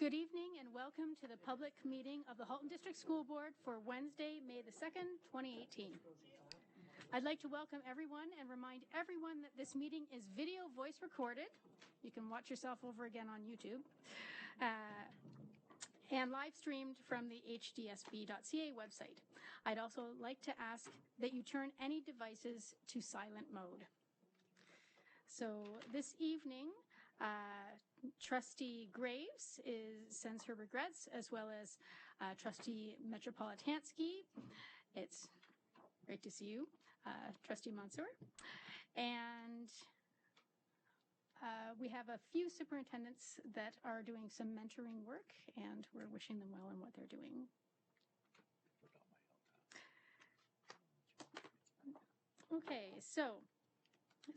Good evening and welcome to the public meeting of the Halton District School Board for Wednesday, May the 2nd, 2018. I'd like to welcome everyone and remind everyone that this meeting is video voice recorded. You can watch yourself over again on YouTube. And live streamed from the hdsb.ca website. I'd also like to ask that you turn any devices to silent mode. So this evening, Trustee Graves sends her regrets, as well as Trustee Metropolitansky. It's great to see you, Trustee Mansour. And we have a few superintendents that are doing some mentoring work, and we're wishing them well in what they're doing. Okay, so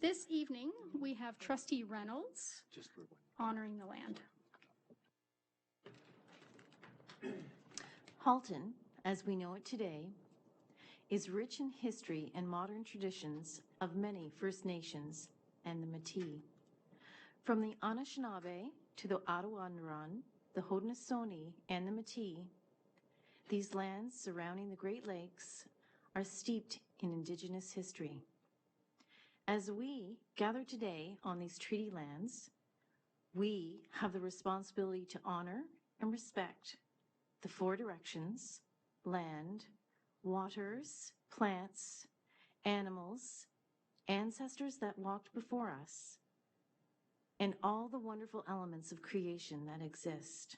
this evening we have Trustee Reynolds honoring the land. Halton, as we know it today, is rich in history and modern traditions of many First Nations and the Métis. From the Anishinaabe to the Attawandaron, the Haudenosaunee, and the Métis, these lands surrounding the Great Lakes are steeped in Indigenous history. As we gather today on these treaty lands, we have the responsibility to honor and respect the four directions: land, waters, plants, animals, ancestors that walked before us, and all the wonderful elements of creation that exist.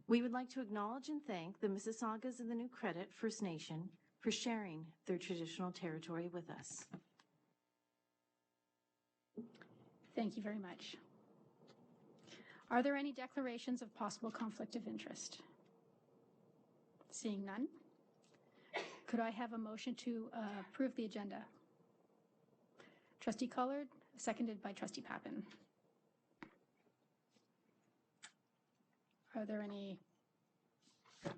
We would like to acknowledge and thank the Mississaugas of the New Credit First Nation for sharing their traditional territory with us. Thank you very much. Are there any declarations of possible conflict of interest? Seeing none, could I have a motion to approve the agenda? Trustee Collard, seconded by Trustee Pappen. Are there any? I'll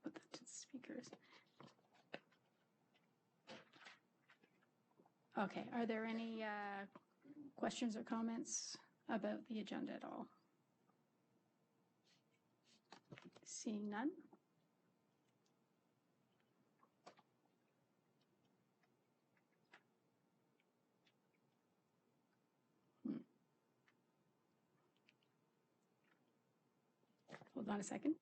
put that to the speakers. Okay, are there any questions or comments about the agenda at all? Seeing none. Hold on a second.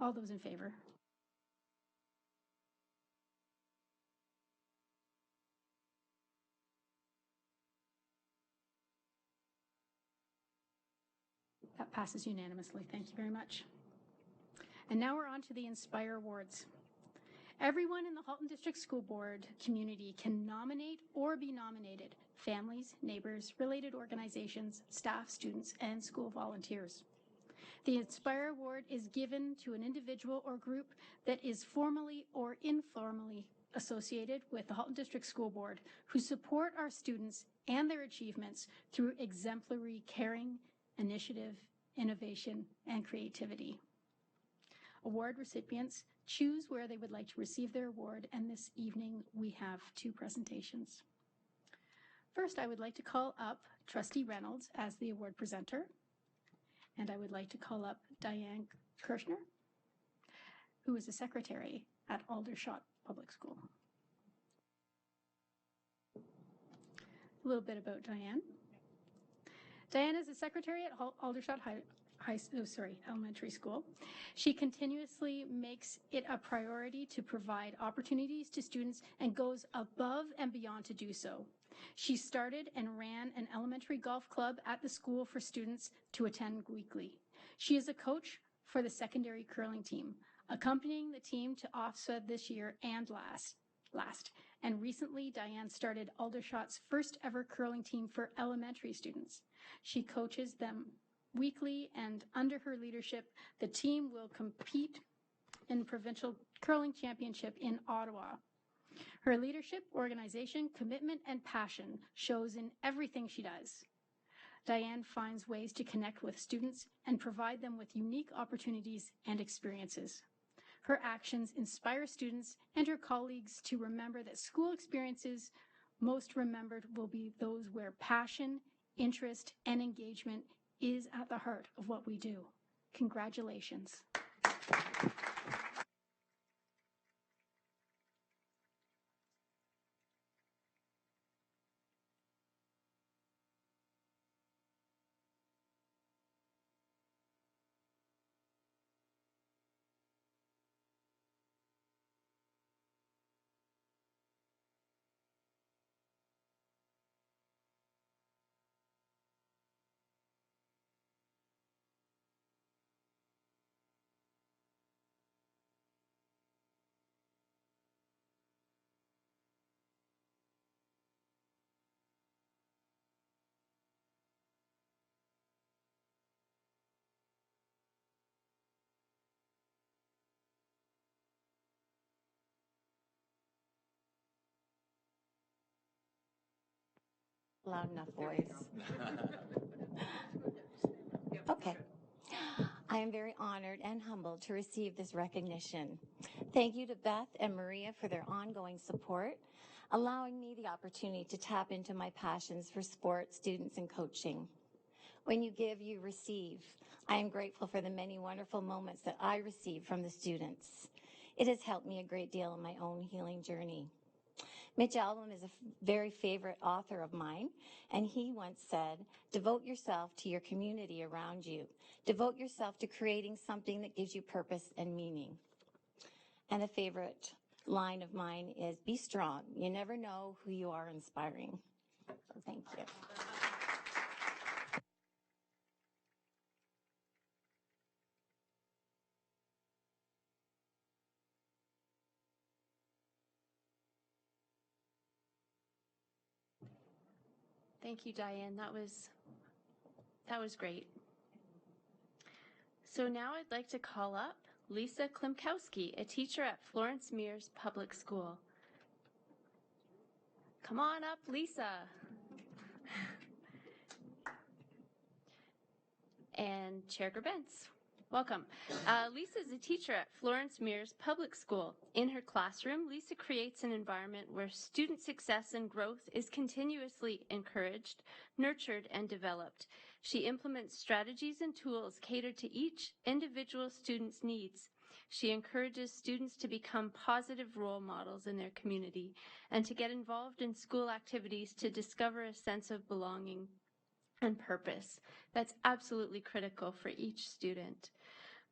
All those in favor? That passes unanimously. Thank you very much. And now we're on to the Inspire Awards. Everyone in the Halton District School Board community can nominate or be nominated: families, neighbors, related organizations, staff, students, and school volunteers. The Inspire Award is given to an individual or group that is formally or informally associated with the Halton District School Board, who support our students and their achievements through exemplary caring, initiative, innovation, and creativity. Award recipients choose where they would like to receive their award, and this evening we have two presentations. First, I would like to call up Trustee Reynolds as the award presenter. And I would like to call up Diane Kirshner, who is a secretary at Aldershot Public School. A little bit about Diane. Diane is a secretary at Aldershot Elementary School. She continuously makes it a priority to provide opportunities to students and goes above and beyond to do so. She started and ran an elementary golf club at the school for students to attend weekly. She is a coach for the secondary curling team, accompanying the team to OFSA this year and last. And recently, Diane started Aldershot's first ever curling team for elementary students. She coaches them weekly, and under her leadership, the team will compete in provincial curling championship in Ottawa. Her leadership, organization, commitment, and passion shows in everything she does. Diane finds ways to connect with students and provide them with unique opportunities and experiences. Her actions inspire students and her colleagues to remember that school experiences most remembered will be those where passion, interest, and engagement is at the heart of what we do. Congratulations. Loud enough, boys. Okay. I am very honored and humbled to receive this recognition. Thank you to Beth and Maria for their ongoing support, allowing me the opportunity to tap into my passions for sports, students, and coaching. When you give, you receive. I am grateful for the many wonderful moments that I receive from the students. It has helped me a great deal in my own healing journey. Mitch Albom is a very favorite author of mine, and he once said, "Devote yourself to your community around you. Devote yourself to creating something that gives you purpose and meaning." And a favorite line of mine is, "Be strong. You never know who you are inspiring." So thank you. Thank you, Diane. That was great. So now I'd like to call up Lisa Klimkowski, a teacher at Florence Mears Public School. Come on up, Lisa. And Chair Gerbentz. Welcome. Lisa is a teacher at Florence Mears Public School. In her classroom, Lisa creates an environment where student success and growth is continuously encouraged, nurtured, and developed. She implements strategies and tools catered to each individual student's needs. She encourages students to become positive role models in their community and to get involved in school activities to discover a sense of belonging and purpose. That's absolutely critical for each student.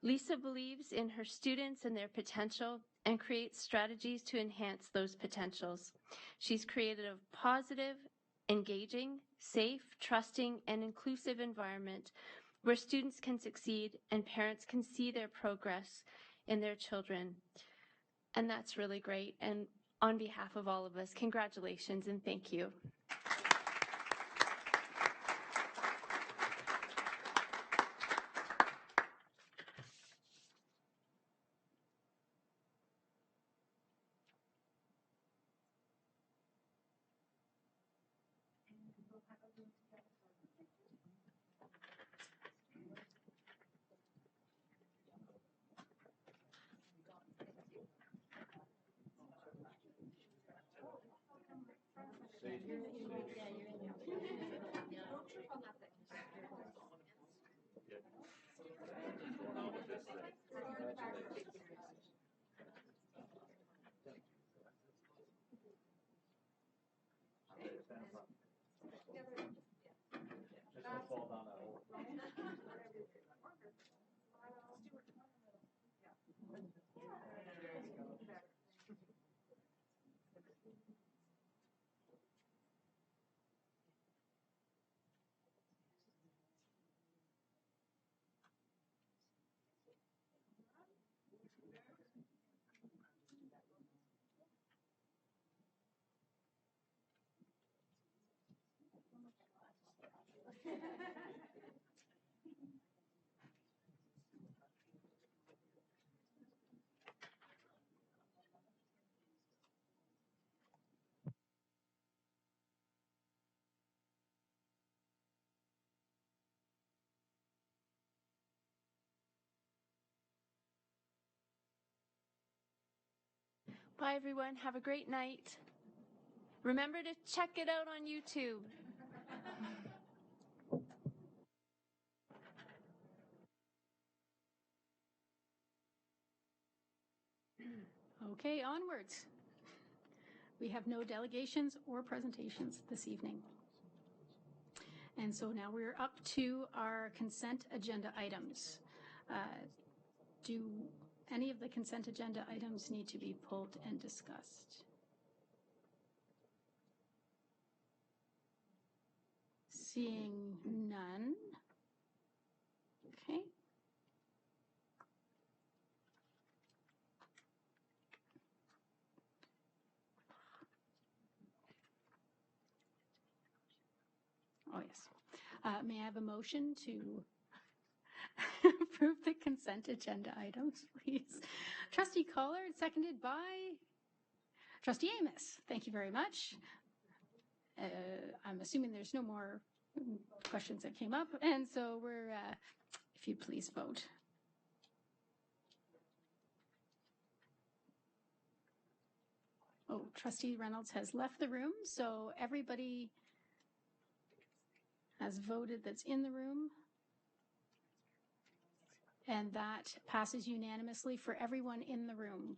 Lisa believes in her students and their potential and creates strategies to enhance those potentials. She's created a positive, engaging, safe, trusting, and inclusive environment where students can succeed and parents can see their progress in their children. And that's really great. And on behalf of all of us, congratulations and thank you. Bye, everyone. Have a great night. Remember to check it out on YouTube. Okay, onwards. We have no delegations or presentations this evening. And so now we're up to our consent agenda items. Do any of the consent agenda items need to be pulled and discussed? Seeing none. Okay. Oh, yes. May I have a motion to approve the consent agenda items, please? Trustee Collard, seconded by Trustee Amos. Thank you very much. I'm assuming there's no more questions that came up, and so we're, if you'd please vote. Oh, Trustee Reynolds has left the room, so everybody has voted that's in the room. And that passes unanimously for everyone in the room.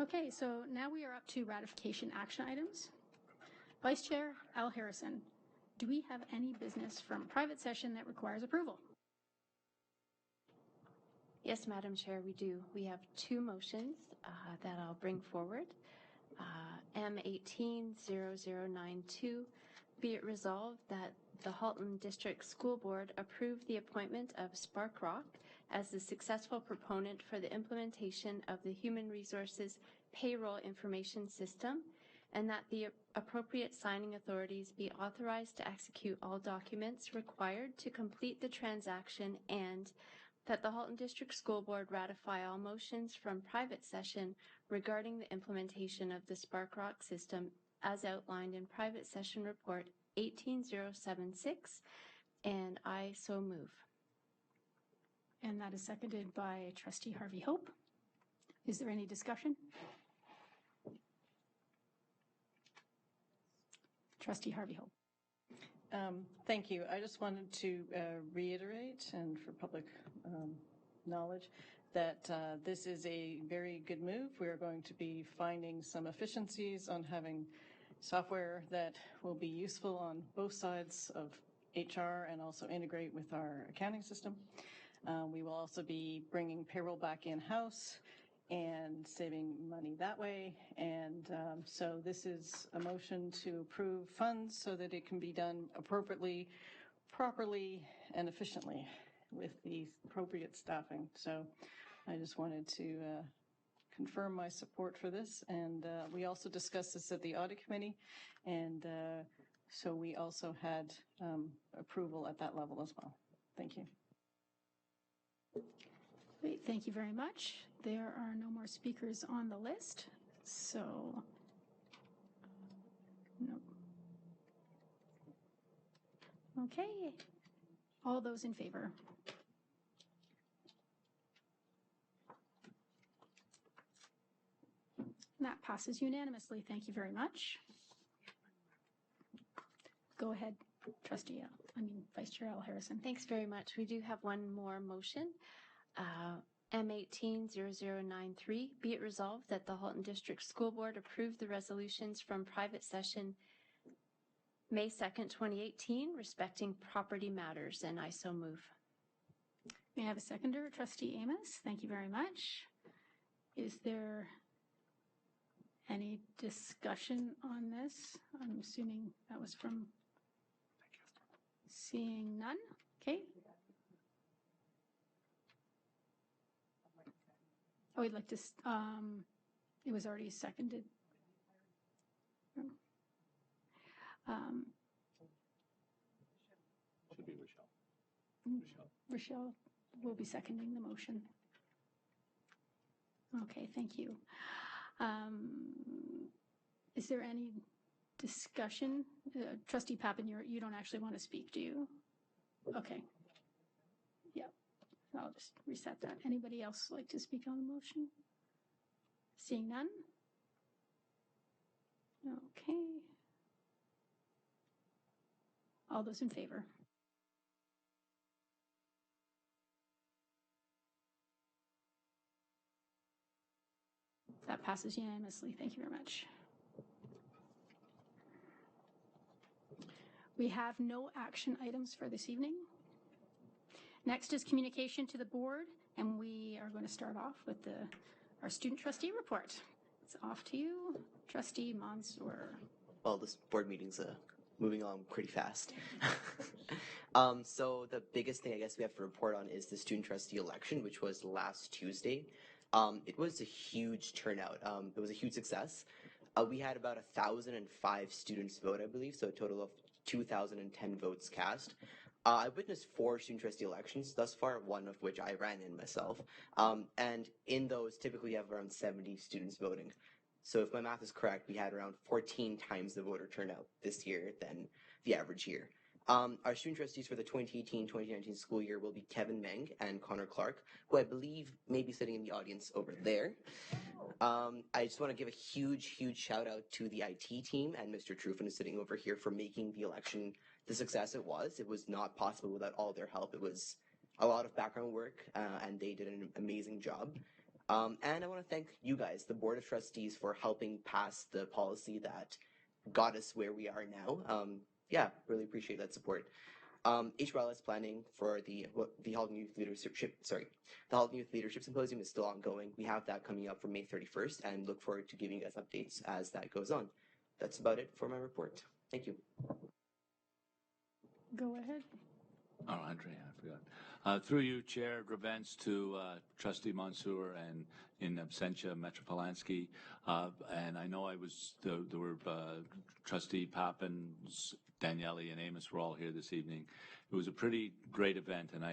Okay, so now we are up to ratification action items. Vice Chair Al Harrison, do we have any business from private session that requires approval? Yes, Madam Chair, we do. We have two motions that I'll bring forward. M180092, be it resolved that the Halton District School Board approve the appointment of Spark Rock as the successful proponent for the implementation of the Human Resources Payroll Information System, and that the appropriate signing authorities be authorized to execute all documents required to complete the transaction, and that the Halton District School Board ratify all motions from private session regarding the implementation of the Spark Rock system as outlined in Private Session Report 18076, and I so move. And that is seconded by Trustee Harvey Hope. Is there any discussion? Trustee Harvey Hope. Thank you. I just wanted to reiterate, and for public knowledge, that this is a very good move. We are going to be finding some efficiencies on having software that will be useful on both sides of HR and also integrate with our accounting system. We will also be bringing payroll back in-house and saving money that way. And so this is a motion to approve funds so that it can be done appropriately, properly, and efficiently with the appropriate staffing. So I just wanted to confirm my support for this. And we also discussed this at the audit committee. And so we also had approval at that level as well. Thank you. Great, thank you very much. There are no more speakers on the list, so no. Okay, all those in favor? That passes unanimously. Thank you very much. Go ahead, Vice Chair Al Harrison. Thanks very much. We do have one more motion. M180093, be it resolved that the Halton District School Board approve the resolutions from private session May 2nd, 2018, respecting property matters, and I so move. May I have a seconder? Trustee Amos, thank you very much. Is there any discussion on this? I'm assuming that was from seeing none. Okay. Oh, I'd like to, it was already seconded. Should be Rochelle. Rochelle will be seconding the motion. Okay, thank you. Is there any discussion? Trustee Pappen, you don't actually want to speak, do you? Okay. Yeah, I'll just reset that. Anybody else like to speak on the motion? Seeing none? Okay. All those in favor? That passes unanimously. Thank you very much. We have no action items for this evening. Next is communication to the board, and we are going to start off with our student trustee report. It's off to you, Trustee Mansour. Well, this board meeting's moving on pretty fast. So the biggest thing I guess we have to report on is the student trustee election, which was last Tuesday. It was a huge turnout. It was a huge success. We had about 1,005 students vote, I believe, so a total of 2,010 votes cast. I witnessed 4 student trustee elections thus far, one of which I ran in myself. And in those, typically you have around 70 students voting. So if my math is correct, we had around 14 times the voter turnout this year than the average year. Our student trustees for the 2018-2019 school year will be Kevin Meng and Connor Clark, who I believe may be sitting in the audience over there. I just want to give a huge shout out to the IT team and Mr. Truffin is sitting over here for making the election the success it was. It was not possible without all their help. It was a lot of background work, and they did an amazing job. And I want to thank you guys, the Board of Trustees, for helping pass the policy that got us where we are now. Yeah, really appreciate that support. HRLS planning for the Halton Youth Leadership, the Halton Youth Leadership Symposium is still ongoing. We have that coming up for May 31st and look forward to giving you guys updates as that goes on. That's about it for my report. Thank you. Go ahead. Oh, Andre, I forgot. Through you, Chair Grabentz, to Trustee Mansour and in absentia Metropolansky. And I know there were Trustee Pappen, Daniele, and Amos were all here this evening. It was a pretty great event, and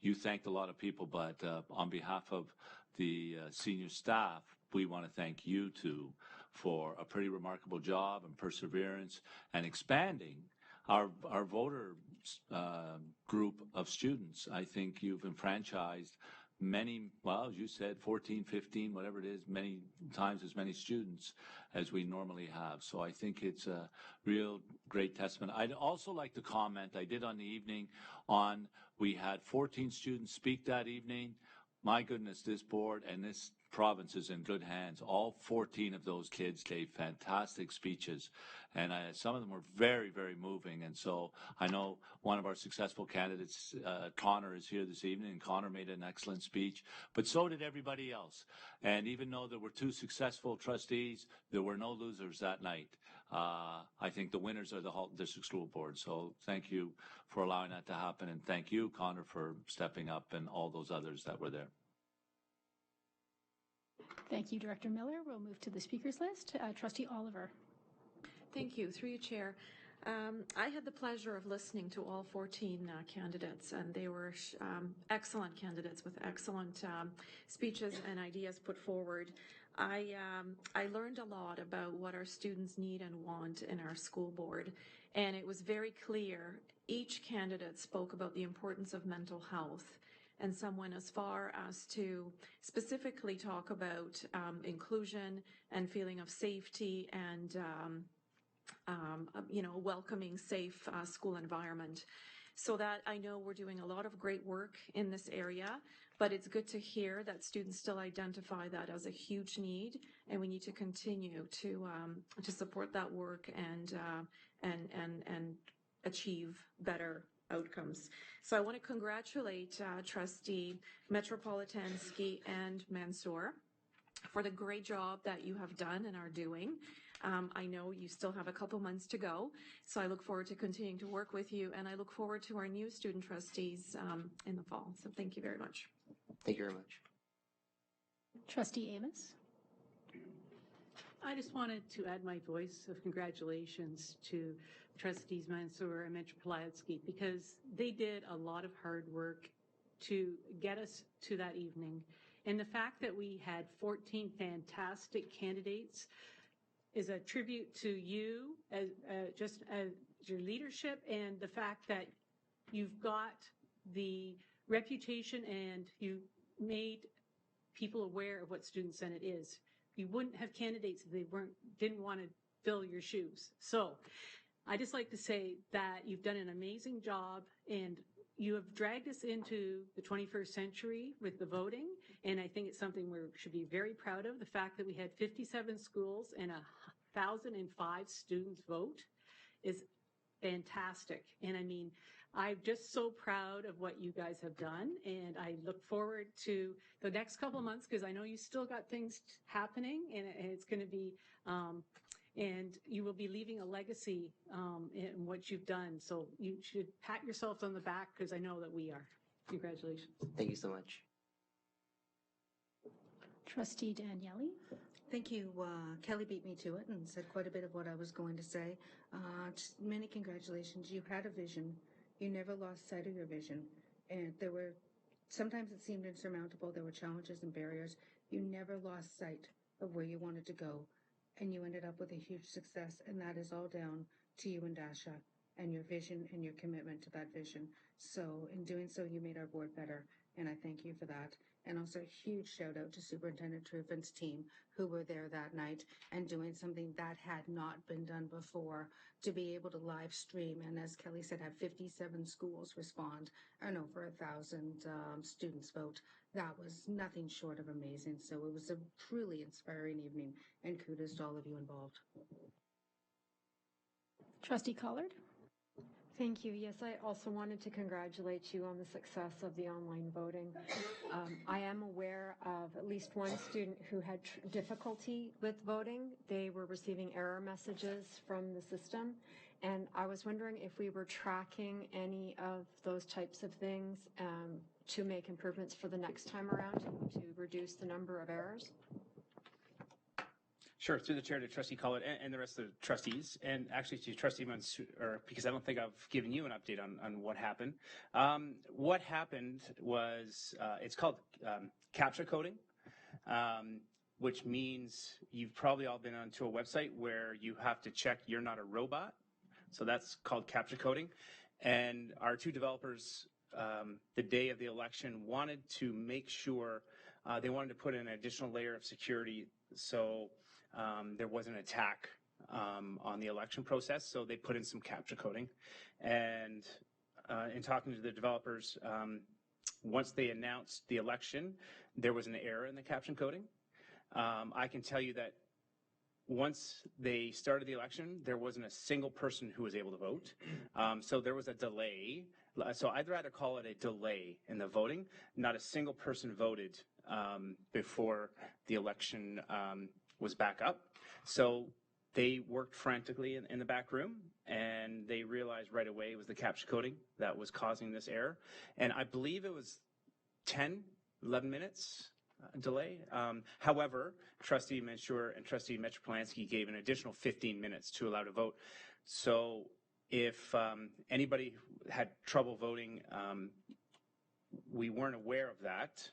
you thanked a lot of people, but on behalf of the senior staff, we want to thank you two for a pretty remarkable job and perseverance and expanding our voter group of students. I think you've enfranchised many, well, as you said, 14, 15, whatever it is, many times as many students as we normally have. So I think it's a real great testament. I'd also like to comment, I did on the evening on, we had 14 students speak that evening. My goodness, this board and this province is in good hands. All 14 of those kids gave fantastic speeches, and some of them were very, very moving. And so I know one of our successful candidates, Connor, is here this evening, and Connor made an excellent speech, but so did everybody else. And even though there were 2 successful trustees, there were no losers that night. I think the winners are the Halton District School Board. So thank you for allowing that to happen, and thank you, Connor, for stepping up and all those others that were there. Thank you, Director Miller. We'll move to the speakers list. Trustee Oliver. Thank you. Through you, Chair. I had the pleasure of listening to all 14 candidates, and they were excellent candidates with excellent speeches and ideas put forward. I learned a lot about what our students need and want in our school board, and it was very clear. Each candidate spoke about the importance of mental health, and some went as far as to specifically talk about inclusion and feeling of safety and a welcoming, safe school environment. So that I know we're doing a lot of great work in this area, but it's good to hear that students still identify that as a huge need, and we need to continue to support that work and achieve better outcomes. So I want to congratulate Trustee Metropolansky and Mansour for the great job that you have done and are doing. I know you still have a couple months to go, so I look forward to continuing to work with you, and I look forward to our new student trustees in the fall. So thank you very much. Thank you very much. Trustee Amos. I just wanted to add my voice of congratulations to Trustees Mansour and Metropolansky, because they did a lot of hard work to get us to that evening. And the fact that we had 14 fantastic candidates is a tribute to you as your leadership and the fact that you've got the reputation and you made people aware of what Student Senate is. You wouldn't have candidates if they didn't want to fill your shoes. So I just like to say that you've done an amazing job and you have dragged us into the 21st century with the voting. And I think it's something we should be very proud of. The fact that we had 57 schools and 1,005 students vote is fantastic. And I mean, I'm just so proud of what you guys have done. And I look forward to the next couple of months because I know you still got things happening and it's going to be, and you will be leaving a legacy in what you've done. So you should pat yourself on the back because I know that we are. Congratulations. Thank you so much. Trustee Daniele? Thank you. Kelly beat me to it and said quite a bit of what I was going to say. Just many congratulations. You had a vision. You never lost sight of your vision. And sometimes it seemed insurmountable. There were challenges and barriers. You never lost sight of where you wanted to go. And you ended up with a huge success. And that is all down to you and Dasha and your vision and your commitment to that vision. So in doing so, you made our board better. And I thank you for that. And also a huge shout out to Superintendent Truffin's team who were there that night and doing something that had not been done before to be able to live stream. And as Kelly said, have 57 schools respond and over 1,000 students vote. That was nothing short of amazing. So it was a truly inspiring evening and kudos to all of you involved. Trustee Collard? Thank you. Yes, I also wanted to congratulate you on the success of the online voting. I am aware of at least one student who had difficulty with voting. They were receiving error messages from the system, and I was wondering if we were tracking any of those types of things to make improvements for the next time around to reduce the number of errors. Sure, through the chair to Trustee Collard and the rest of the trustees, and actually to Trustee Mansour, because I don't think I've given you an update on what happened. What happened was, it's called CAPTCHA coding, which means you've probably all been onto a website where you have to check you're not a robot. So that's called CAPTCHA coding. And our two developers, the day of the election, wanted to make sure, they wanted to put in an additional layer of security so there was an attack on the election process, so they put in some CAPTCHA coding. And in talking to the developers, once they announced the election, there was an error in the CAPTCHA coding. I can tell you that once they started the election, there wasn't a single person who was able to vote. So there was a delay. So I'd rather call it a delay in the voting. Not a single person voted before the election was back up. So they worked frantically in the back room, and they realized right away it was the CAPTCHA coding that was causing this error. And I believe it was 11 minutes delay. However, Trustee Mansour and Trustee Metropolitansky gave an additional 15 minutes to allow to vote. So if anybody had trouble voting, we weren't aware of that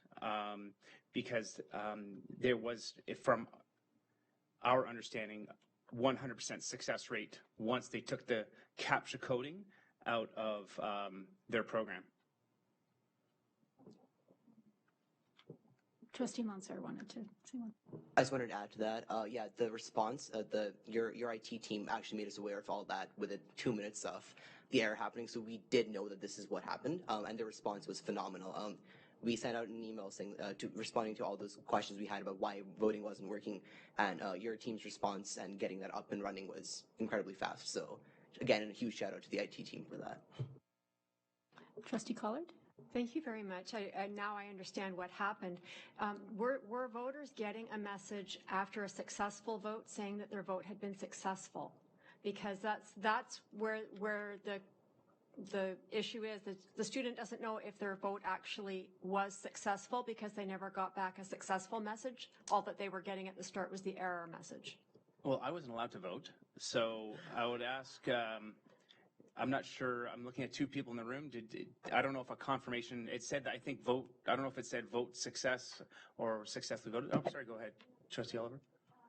because there was, from our understanding, 100% success rate once they took the CAPTCHA coding out of their program. Trustee Mansour wanted to say one. I just wanted to add to that. Yeah, the response, your IT team actually made us aware of all that within 2 minutes of the error happening. So we did know that this is what happened, and the response was phenomenal. We sent out an email saying responding to all those questions we had about why voting wasn't working, and your team's response and getting that up and running was incredibly fast. So again, a huge shout out to the IT team for that. Trustee Collard? Thank you very much. Now I understand what happened. Were voters getting a message after a successful vote saying that their vote had been successful? Because that's where the issue is. The student doesn't know if their vote actually was successful because they never got back a successful message. All that they were getting at the start was the error message. Well, I wasn't allowed to vote, so I would ask, I'm not sure. I'm looking at two people in the room. I don't know if a confirmation, it said, I think vote, I don't know if it said vote success or successfully voted. Oh, sorry, go ahead. Trustee Oliver.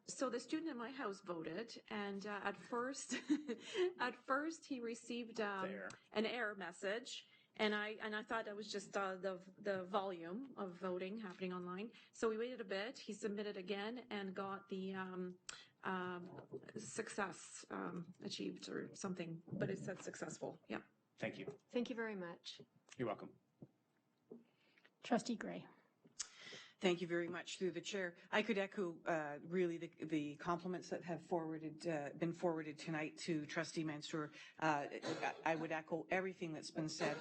So the student in my house voted, and at first, he received an error message, and I thought that was just the volume of voting happening online. So we waited a bit. He submitted again and got the success achieved or something, but it said successful. Yeah. Thank you. Thank you very much. You're welcome. Trustee Gray. Thank you very much through the chair. I could echo really the compliments that have been forwarded tonight to Trustee Mansour. I would echo everything that's been said.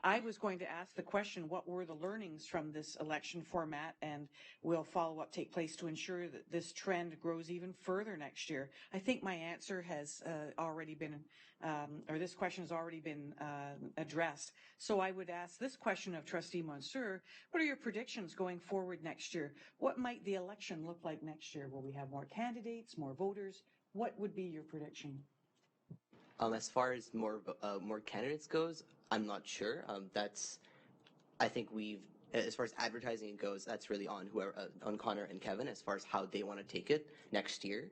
I was going to ask the question, what were the learnings from this election format, and will follow-up take place to ensure that this trend grows even further next year? I think my answer has already been, or this question has already been addressed. So I would ask this question of Trustee Mansour, what are your predictions going forward next year? What might the election look like next year? Will we have more candidates, more voters? What would be your prediction? As far as more candidates goes, I'm not sure. I think as far as advertising goes, that's really on on Connor and Kevin as far as how they want to take it next year.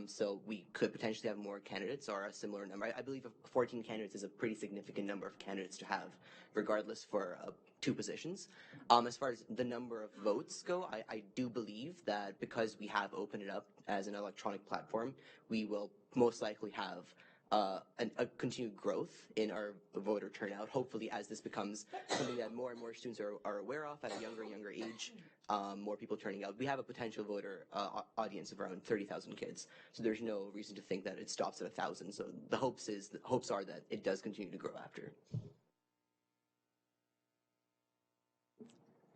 So we could potentially have more candidates or a similar number. I believe 14 candidates is a pretty significant number of candidates to have, regardless for two positions. As far as the number of votes go, I do believe that because we have opened it up as an electronic platform, we will most likely have a continued growth in our voter turnout. Hopefully, as this becomes something that more and more students are aware of at a younger and younger age, more people turning out. We have a potential voter audience of around 30,000 kids, so there's no reason to think that it stops at 1,000. So the hopes are that it does continue to grow after.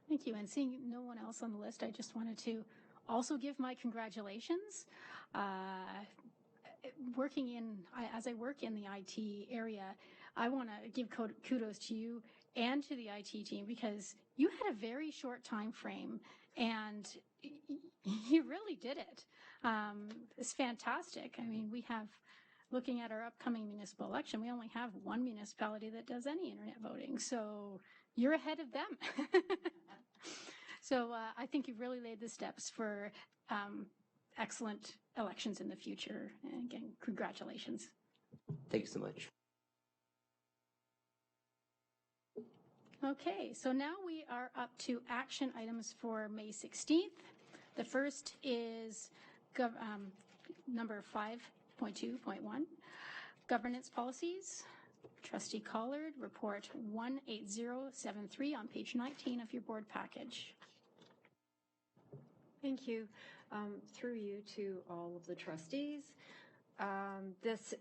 Thank you. And seeing no one else on the list, I just wanted to also give my congratulations. As I work in the IT area, I want to give kudos to you and to the IT team, because you had a very short time frame and you really did it. It's fantastic. I mean, looking at our upcoming municipal election, we only have one municipality that does any internet voting. So you're ahead of them. So I think you've really laid the steps for excellent elections in the future. And again, congratulations. Thank you so much. Okay, so now we are up to action items for May 16th. The first is number 5.2.1, governance policies. Trustee Collard, report 18073 on page 19 of your board package. Thank you. Through you to all of the trustees.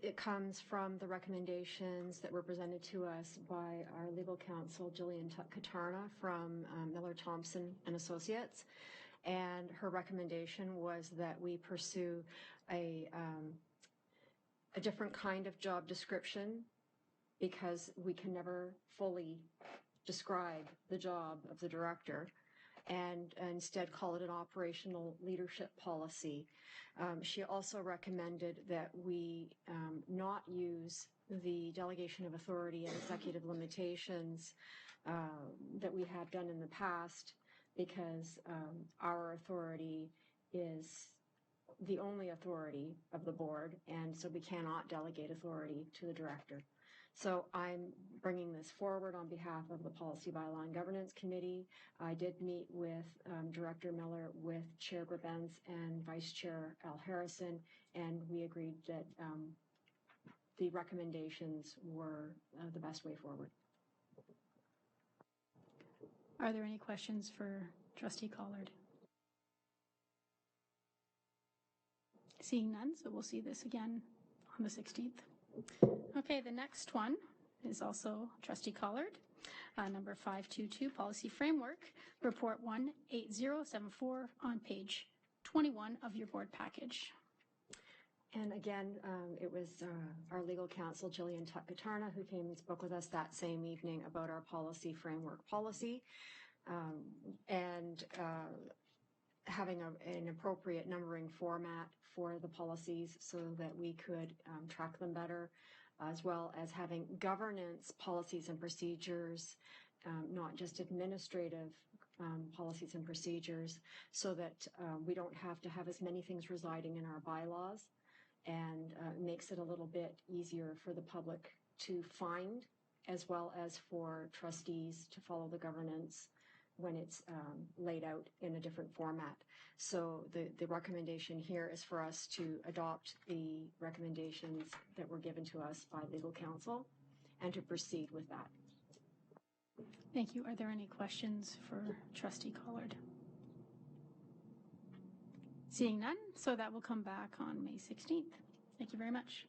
It comes from the recommendations that were presented to us by our legal counsel, Jillian Katarna from Miller Thompson and Associates. And her recommendation was that we pursue a different kind of job description, because we can never fully describe the job of the director, and instead call it an operational leadership policy. She also recommended that we not use the delegation of authority and executive limitations that we have done in the past, because our authority is the only authority of the board, and so we cannot delegate authority to the director. So I'm bringing this forward on behalf of the Policy, Bylaw, and Governance Committee. I did meet with Director Miller, with Chair Grabens and Vice Chair Al Harrison, and we agreed that the recommendations were the best way forward. Are there any questions for Trustee Collard? Seeing none, so we'll see this again on the 16th. Okay, the next one is also Trustee Collard, number 522, Policy Framework, Report 18074 on page 21 of your board package. And again, it was our legal counsel, Jillian Katarna, who came and spoke with us that same evening about our policy framework policy, and having an appropriate numbering format for the policies so that we could track them better. as well as having governance policies and procedures, not just administrative policies and procedures, so that we don't have to have as many things residing in our bylaws, and makes it a little bit easier for the public to find, as well as for trustees to follow the governance when it's laid out in a different format. So the recommendation here is for us to adopt the recommendations that were given to us by legal counsel and to proceed with that. Thank you. Are there any questions for Trustee Collard? Seeing none, so that will come back on May 16th. Thank you very much.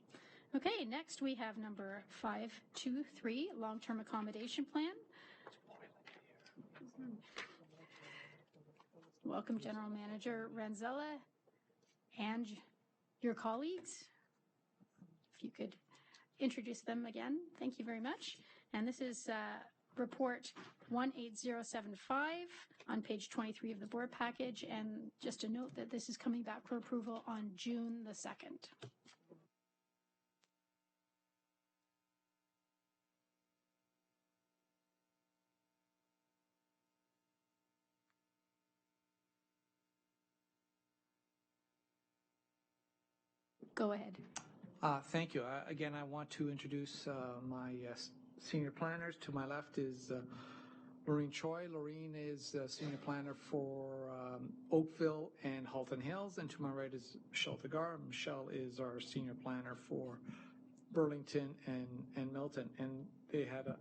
Okay, next we have number 523, Long-Term Accommodation Plan. Welcome, General Manager Ranzella and your colleagues. If you could introduce them again, thank you very much. And this is report 18075 on page 23 of the board package. And just a note that this is coming back for approval on June the 2nd. Go ahead. Thank you. Again, I want to introduce my senior planners. To my left is Lorene Choi. Lorene is senior planner for Oakville and Halton Hills. And to my right is Michelle Tagar. Michelle is our senior planner for Burlington and Milton. And they had a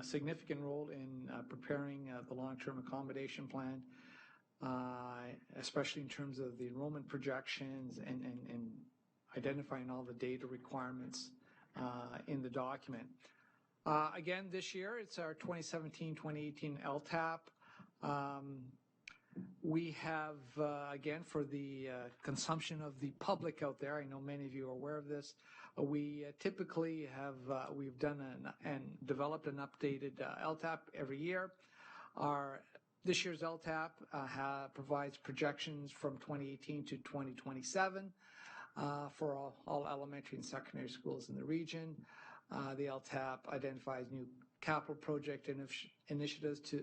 significant role in preparing the long-term accommodation plan, especially in terms of the enrollment projections and identifying all the data requirements in the document. Again, this year, it's our 2017-2018 LTAP. We have, again, for the consumption of the public out there, I know many of you are aware of this, we typically have, we've done and developed an updated LTAP every year. This year's LTAP provides projections from 2018 to 2027 for all elementary and secondary schools in the region. The LTAP identifies new capital project initiatives to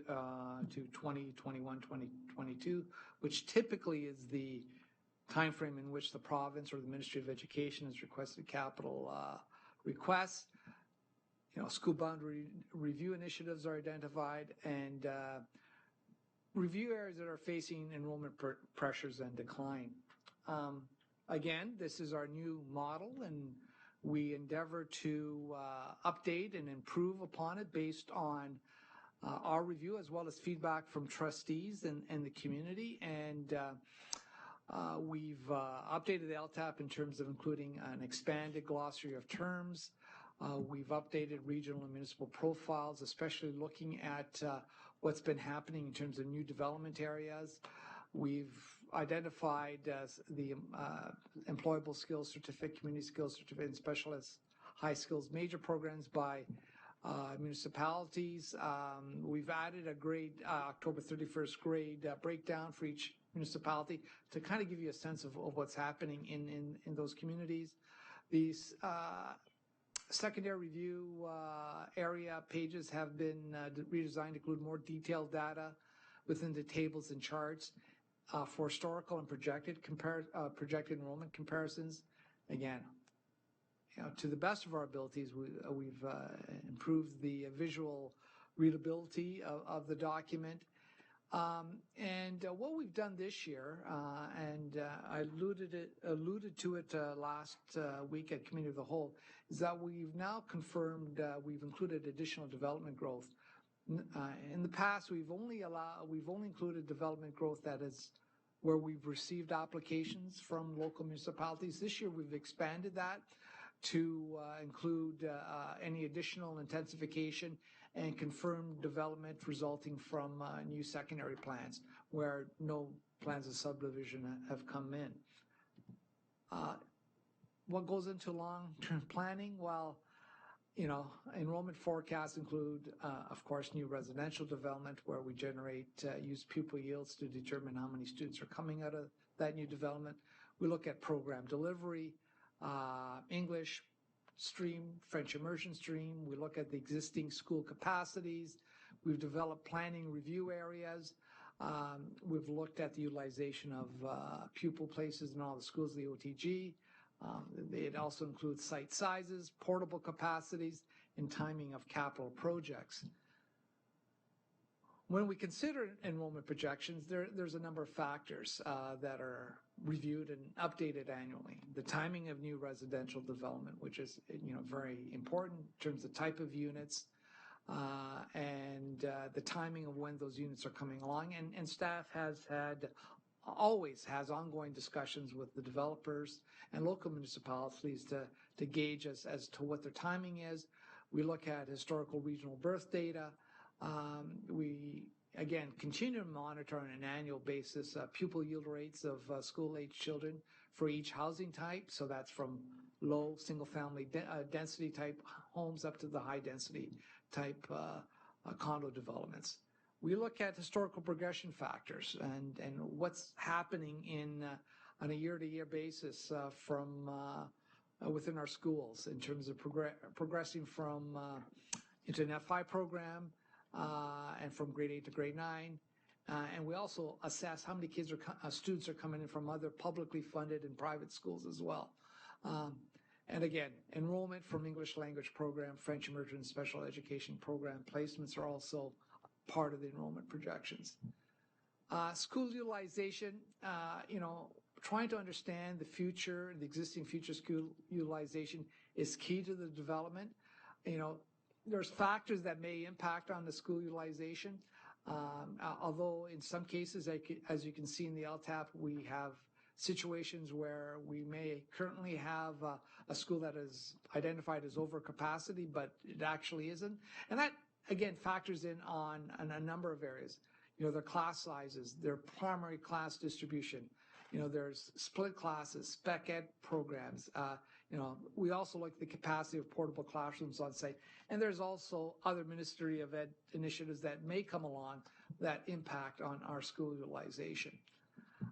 2021, 2022, which typically is the timeframe in which the province or the Ministry of Education has requested capital requests. School boundary review initiatives are identified, and review areas that are facing enrollment pressures and decline. Again, this is our new model, and we endeavor to update and improve upon it based on our review, as well as feedback from trustees and the community. And we've updated the LTAP in terms of including an expanded glossary of terms. We've updated regional and municipal profiles, especially looking at what's been happening in terms of new development areas. We've identified the employable skills certificate, community skills certificate, and specialist high skills major programs by municipalities. We've added a grade, October 31st grade breakdown for each municipality to kind of give you a sense of what's happening in those communities. These secondary review area pages have been redesigned to include more detailed data within the tables and charts for historical and projected enrollment comparisons. Again, to the best of our abilities, we've improved the visual readability of the document. And what we've done this year, and I alluded to it last week at Committee of the Whole, is that we've now confirmed we've included additional development growth. In the past, we've only included development growth that is where we've received applications from local municipalities. This year, we've expanded that to include any additional intensification and confirmed development resulting from new secondary plans where no plans of subdivision have come in. What goes into long-term planning? Well, enrollment forecasts include, of course, new residential development where we generate use pupil yields to determine how many students are coming out of that new development. We look at program delivery, English, stream, French immersion stream. We look at the existing school capacities. We've developed planning review areas. We've looked at the utilization of pupil places in all the schools, the OTG. It also includes site sizes, portable capacities, and timing of capital projects. When we consider enrollment projections, there's a number of factors that are reviewed and updated annually. The timing of new residential development, which is very important in terms of type of units, and the timing of when those units are coming along. And staff always has ongoing discussions with the developers and local municipalities to gauge as to what their timing is. We look at historical regional birth data. We, again, continue to monitor on an annual basis pupil yield rates of school-age children for each housing type. So that's from low single-family density type homes up to the high-density type condo developments. We look at historical progression factors and what's happening on a year-to-year basis from within our schools in terms of progressing from into an F5 program, and from grade 8 to grade 9. And we also assess how many students are coming in from other publicly funded and private schools as well. And again, enrollment from English language program, French immersion and special education program placements are also part of the enrollment projections. School utilization, trying to understand the existing future school utilization is key to the development. There's factors that may impact on the school utilization, although in some cases, as you can see in the LTAP, we have situations where we may currently have a school that is identified as overcapacity, but it actually isn't. And that, again, factors in on a number of areas. Their class sizes, their primary class distribution. There's split classes, spec ed programs. We also look at the capacity of portable classrooms on site. And there's also other Ministry of Ed initiatives that may come along that impact on our school utilization.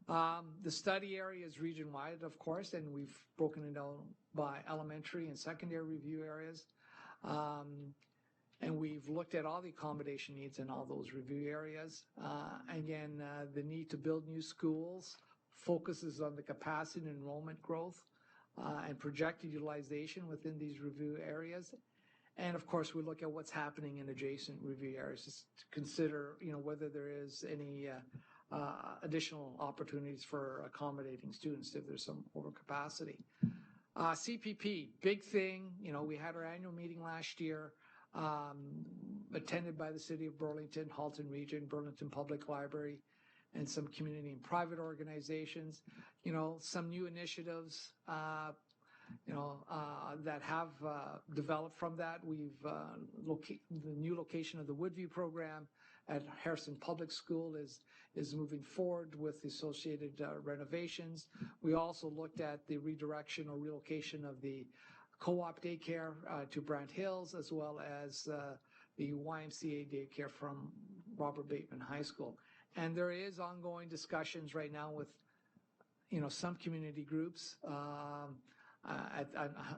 The study area is region-wide, of course, and we've broken it down by elementary and secondary review areas. And we've looked at all the accommodation needs in all those review areas. Again, the need to build new schools focuses on the capacity and enrollment growth and projected utilization within these review areas. And of course, we look at what's happening in adjacent review areas to consider, whether there is any additional opportunities for accommodating students if there's some overcapacity. CPP, big thing. We had our annual meeting last year, attended by the City of Burlington, Halton Region, Burlington Public Library, and some community and private organizations. Some new initiatives, that have developed from that. We've the new location of the Woodview program at Harrison Public School is moving forward with the associated renovations. We also looked at the redirection or relocation of the co-op daycare to Brant Hills, as well as the YMCA daycare from Robert Bateman High School. And there is ongoing discussions right now with, some community groups.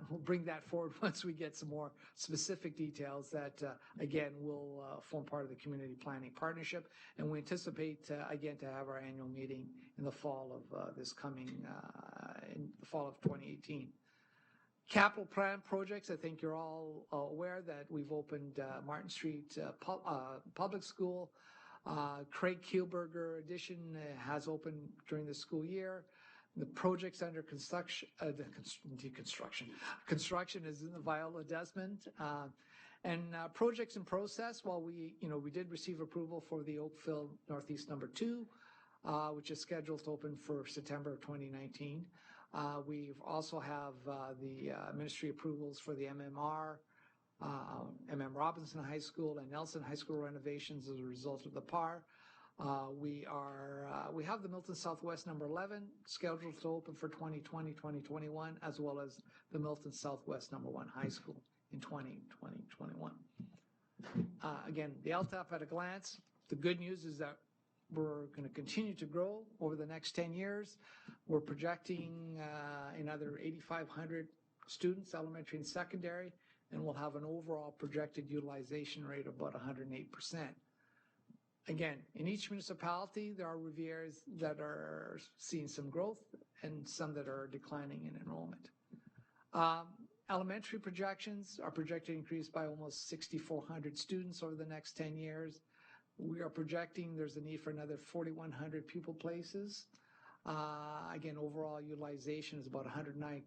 We'll bring that forward once we get some more specific details that, again, will form part of the community planning partnership. And we anticipate, again, to have our annual meeting in the fall of in the fall of 2018. Capital plan projects, I think you're all aware that we've opened Martin Street Public School. Craig Kielberger Addition has opened during the school year. The projects under construction is in the Viola Desmond. And projects in process, while we did receive approval for the Oakville Northeast number 2, which is scheduled to open for September of 2019. We also have the ministry approvals for the MMR, MM Robinson High School and Nelson High School renovations as a result of the PAR. We have the Milton Southwest number 11 scheduled to open for 2020-2021, as well as the Milton Southwest number 1 high school in 2020-2021. Again, the LTAP at a glance. The good news is that we're going to continue to grow over the next 10 years. We're projecting another 8,500 students, elementary and secondary, and we'll have an overall projected utilization rate of about 108%. Again, in each municipality, there are reviews that are seeing some growth and some that are declining in enrollment. Elementary projections are projected to increase by almost 6,400 students over the next 10 years. We are projecting there's a need for another 4,100 pupil places. Again, overall utilization is about 109%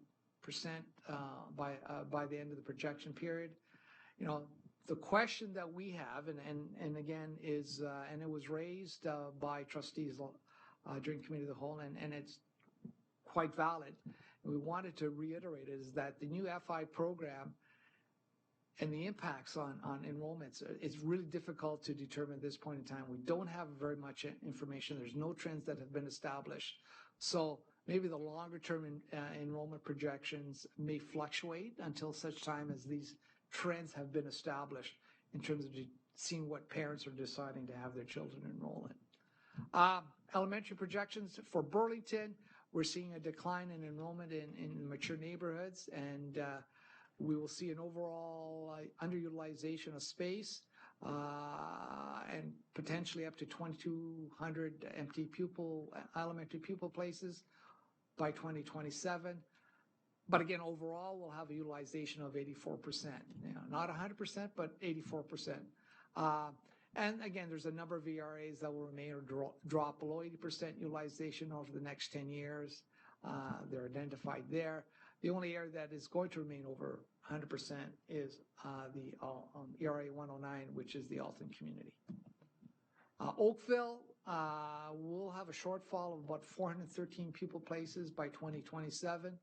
by the end of the projection period. You know, the question that we have, and again, is, and it was raised by trustees during committee of the whole, and it's quite valid. We wanted to reiterate is that the new FI program and the impacts on enrollments, it's really difficult to determine at this point in time. We don't have very much information. There's no trends that have been established. So maybe the longer term enrollment projections may fluctuate until such time as these trends have been established in terms of seeing what parents are deciding to have their children enroll in. Elementary projections for Burlington, we're seeing a decline in enrollment in mature neighborhoods, and we will see an overall underutilization of space and potentially up to 2,200 empty elementary pupil places by 2027. But again, overall, we'll have a utilization of 84%. You know, not 100%, but 84%. And again, there's a number of ERAs that will remain or drop below 80% utilization over the next 10 years. They're identified there. The only area that is going to remain over 100% is the ERA 109, which is the Halton community. Oakville will have a shortfall of about 413 pupil places by 2027,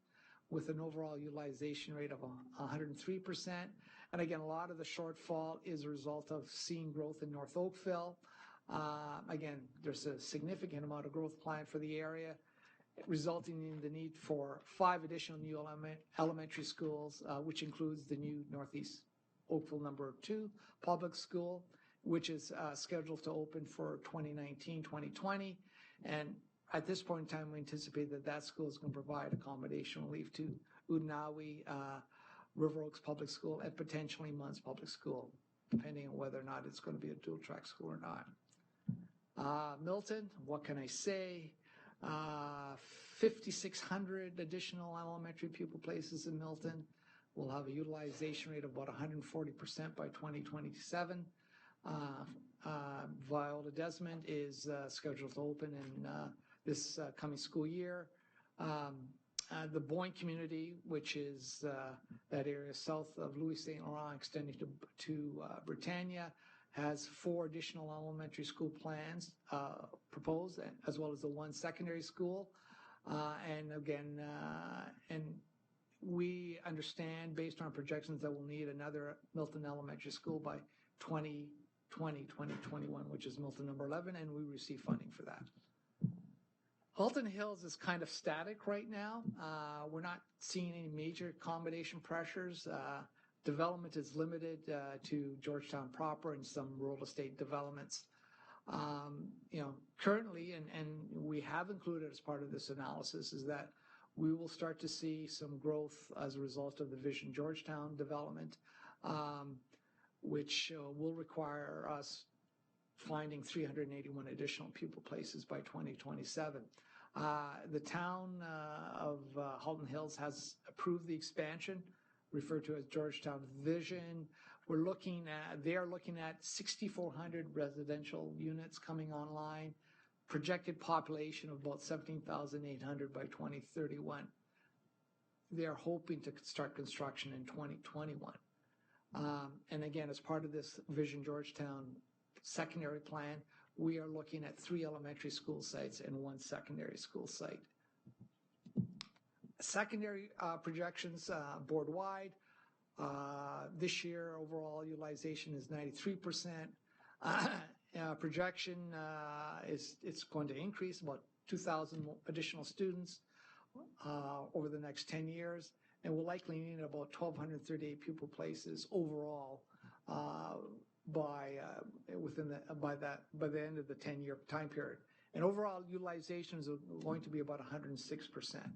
with an overall utilization rate of 103%. And again, a lot of the shortfall is a result of seeing growth in North Oakville. Again, there's a significant amount of growth planned for the area, resulting in the need for 5 additional new elementary schools, which includes the new Northeast Oakville number 2 public school, which is scheduled to open for 2019-2020. And at this point in time, we anticipate that that school is going to provide accommodation relief to Udnawi, River Oaks Public School, and potentially Munns Public School, depending on whether or not it's going to be a dual track school or not. Milton, what can I say? 5,600 additional elementary pupil places in Milton. We'll have a utilization rate of about 140% by 2027. Viola Desmond is scheduled to open in this coming school year. The Boyne community, which is that area south of Louis St. Laurent extending to Britannia, has 4 additional elementary school plans proposed, as well as the 1 secondary school. And again, and we understand, based on projections, that we'll need another Milton Elementary School by 2021, which is Milton number 11, and we receive funding for that. Halton Hills is kind of static right now. We're not seeing any major accommodation pressures. Development is limited to Georgetown proper and some rural estate developments. Currently, and we have included as part of this analysis, is that we will start to see some growth as a result of the Vision Georgetown development, which will require us finding 381 additional pupil places by 2027. The town of Halton Hills has approved the expansion, referred to as Georgetown Vision. They are looking at 6,400 residential units coming online, projected population of about 17,800 by 2031. They are hoping to start construction in 2021. And again, as part of this Vision Georgetown secondary plan, we are looking at 3 elementary school sites and 1 secondary school site. Secondary projections board-wide. This year, overall utilization is 93%. Projection is it's going to increase about 2,000 additional students over the next 10 years, and we'll likely need about 1,238 pupil places overall by the end of the 10-year time period. And overall utilization is going to be about 106%.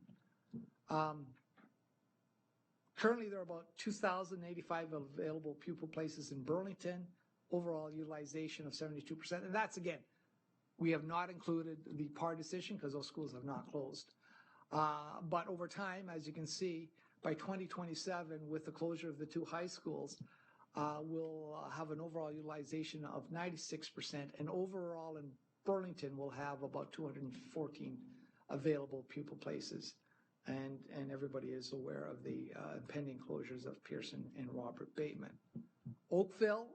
Currently, there are about 2,085 available pupil places in Burlington, overall utilization of 72%. And that's, again, we have not included the PAR decision because those schools have not closed. But over time, as you can see, by 2027, with the closure of the two high schools, we'll have an overall utilization of 96%. And overall in Burlington, we'll have about 214 available pupil places. And everybody is aware of the impending closures of Pearson and Robert Bateman. Oakville,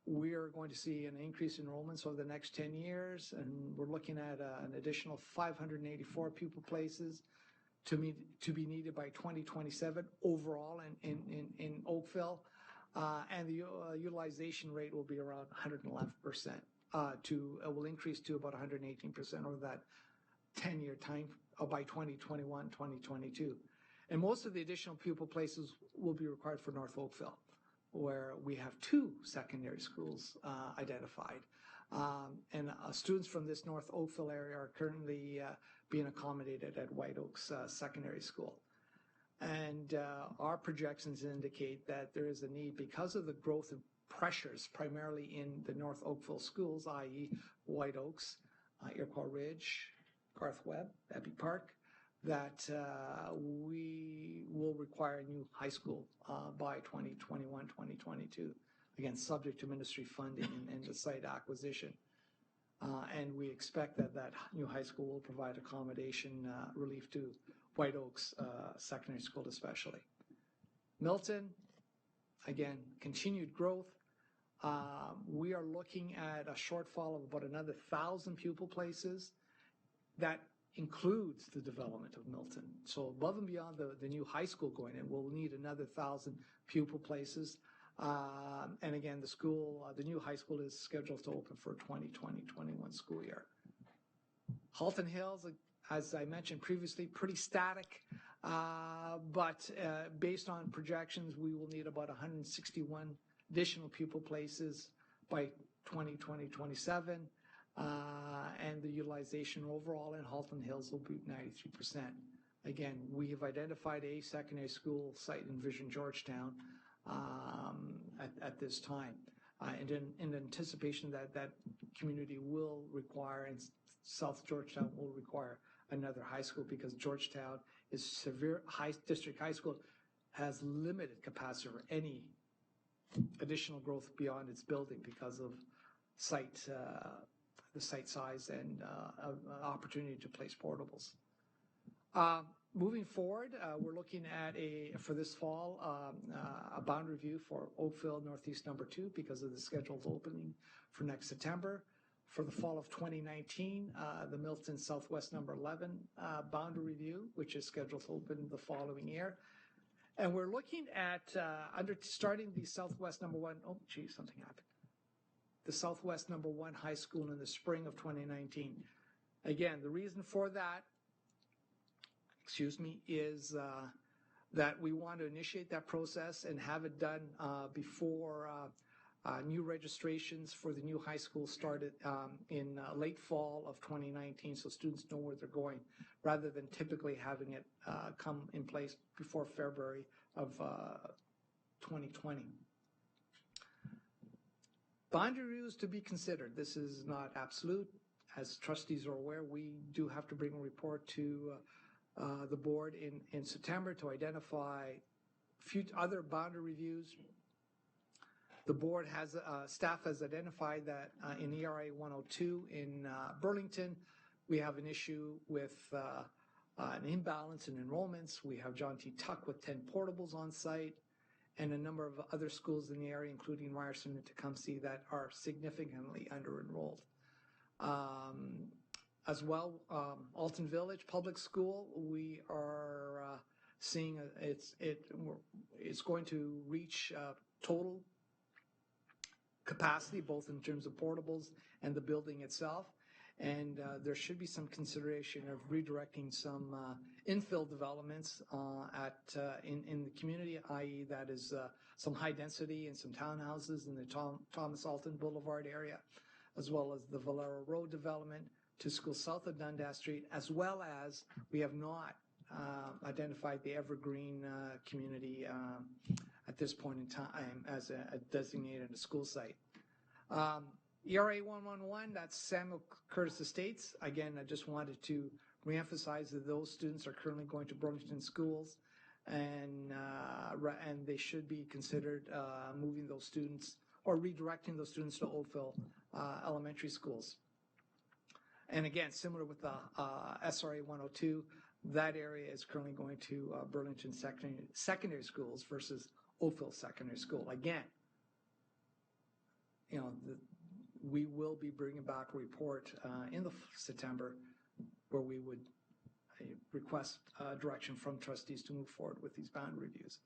we're going to see an increase in enrollments over the next 10 years, and we're looking at an additional 584 pupil places to be needed by 2027 overall in Oakville, and the utilization rate will be around 111%. It will increase to about 118% over that 10-year time by 2021, 2022. And most of the additional pupil places will be required for North Oakville, where we have two secondary schools identified. And students from this North Oakville area are currently being accommodated at White Oaks Secondary School. And our projections indicate that there is a need because of the growth of pressures, primarily in the North Oakville schools, i.e. White Oaks, Iroquois Ridge, Garth Webb, Abbey Park, that we will require a new high school by 2021, 2022, again, subject to ministry funding and the site acquisition. And we expect that that new high school will provide accommodation relief to White Oaks Secondary School especially. Milton, again, continued growth. We are looking at a shortfall of about another 1,000 pupil places. That includes the development of Milton. So above and beyond the new high school going in, we'll need another 1,000 pupil places. And again, the new high school is scheduled to open for 2020-21 school year. Halton Hills, as I mentioned previously, pretty static, but based on projections, we will need about 161 additional pupil places by 2020-27. And the utilization overall in Halton Hills will be 93%. Again, we have identified a secondary school site in Vision Georgetown at this time. And in anticipation that that community will require, and South Georgetown will require another high school because Georgetown is district high school, has limited capacity for any additional growth beyond its building because of the site size and opportunity to place portables. Moving forward, we're looking at for this fall, a bound review for Oakville Northeast number 2 because of the scheduled opening for next September. For the fall of 2019, the Milton Southwest number 11 boundary review, which is scheduled to open the following year. And we're looking at starting the Southwest number 1. Oh, geez, something happened. The Southwest number 1 high school in the spring of 2019. Again, the reason for that, is that we want to initiate that process and have it done before new registrations for the new high school started in late fall of 2019, so students know where they're going, rather than typically having it come in place before February of 2020. Boundary reviews to be considered. This is not absolute. As trustees are aware, we do have to bring a report to the board in September to identify other boundary reviews. The board staff has identified that in ERA 102 in Burlington, we have an issue with an imbalance in enrollments. We have John T. Tuck with 10 portables on site, and a number of other schools in the area, including Ryerson and Tecumseh, that are significantly under-enrolled. As well, Alton Village Public School, we are seeing it's going to reach total capacity, both in terms of portables and the building itself. And there should be some consideration of redirecting some infill developments in the community, i.e. that is some high density and some townhouses in the Thomas Alton Boulevard area, as well as the Valero Road development to schools south of Dundas Street, as well as we have not identified the Evergreen community at this point in time as a designated school site. ERA 111, that's Samuel Curtis Estates. Again, I just wanted to reemphasize that those students are currently going to Burlington schools, and they should be considered moving those students or redirecting those students to Oakville elementary schools. And again, similar with the SRA 102, that area is currently going to Burlington secondary schools versus Oakville Secondary School. Again, we will be bringing back a report in September where we would request direction from trustees to move forward with these boundary reviews.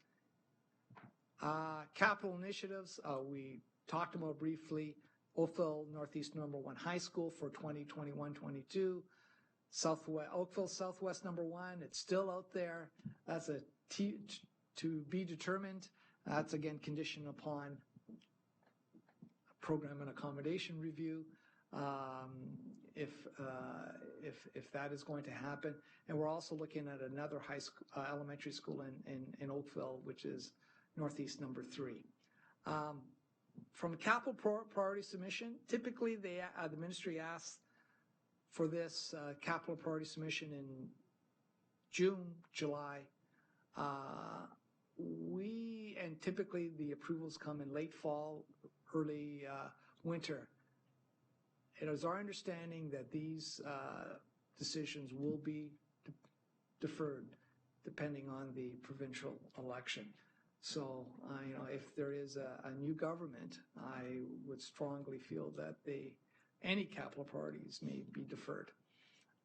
Capital initiatives, we talked about briefly. Oakville Northeast Number 1 High School for 2021-22. Oakville Southwest Number 1, it's still out there. That's to be determined. That's again conditioned upon program and accommodation review, if that is going to happen. And we're also looking at another high school, elementary school in Oakville, which is Northeast Number 3. From a capital priority submission, typically the ministry asks for this capital priority submission in June, July. And typically the approvals come in late fall, early winter. It is our understanding that these decisions will be deferred depending on the provincial election. So, if there is a new government, I would strongly feel that any capital priorities may be deferred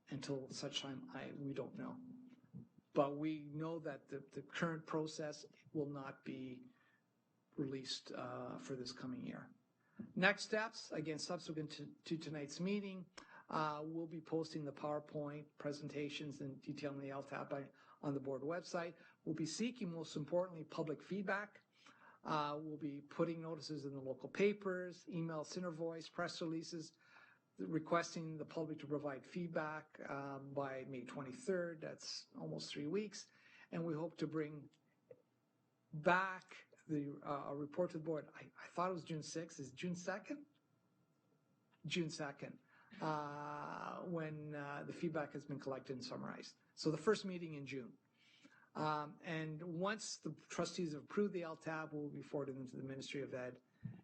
until such time we don't know. But we know that the current process will not be released for this coming year. Next steps, again, subsequent to tonight's meeting, we'll be posting the PowerPoint presentations and detailing the LTAP on the board website. We'll be seeking, most importantly, public feedback. We'll be putting notices in the local papers, email, center voice, press releases, requesting the public to provide feedback by May 23rd. That's almost 3 weeks. And we hope to bring back a report to the board. I thought it was June 6th. Is it June 2nd? June 2nd, when the feedback has been collected and summarized. So the first meeting in June. And once the trustees have approved the LTAP, we'll be forwarding them to the Ministry of Ed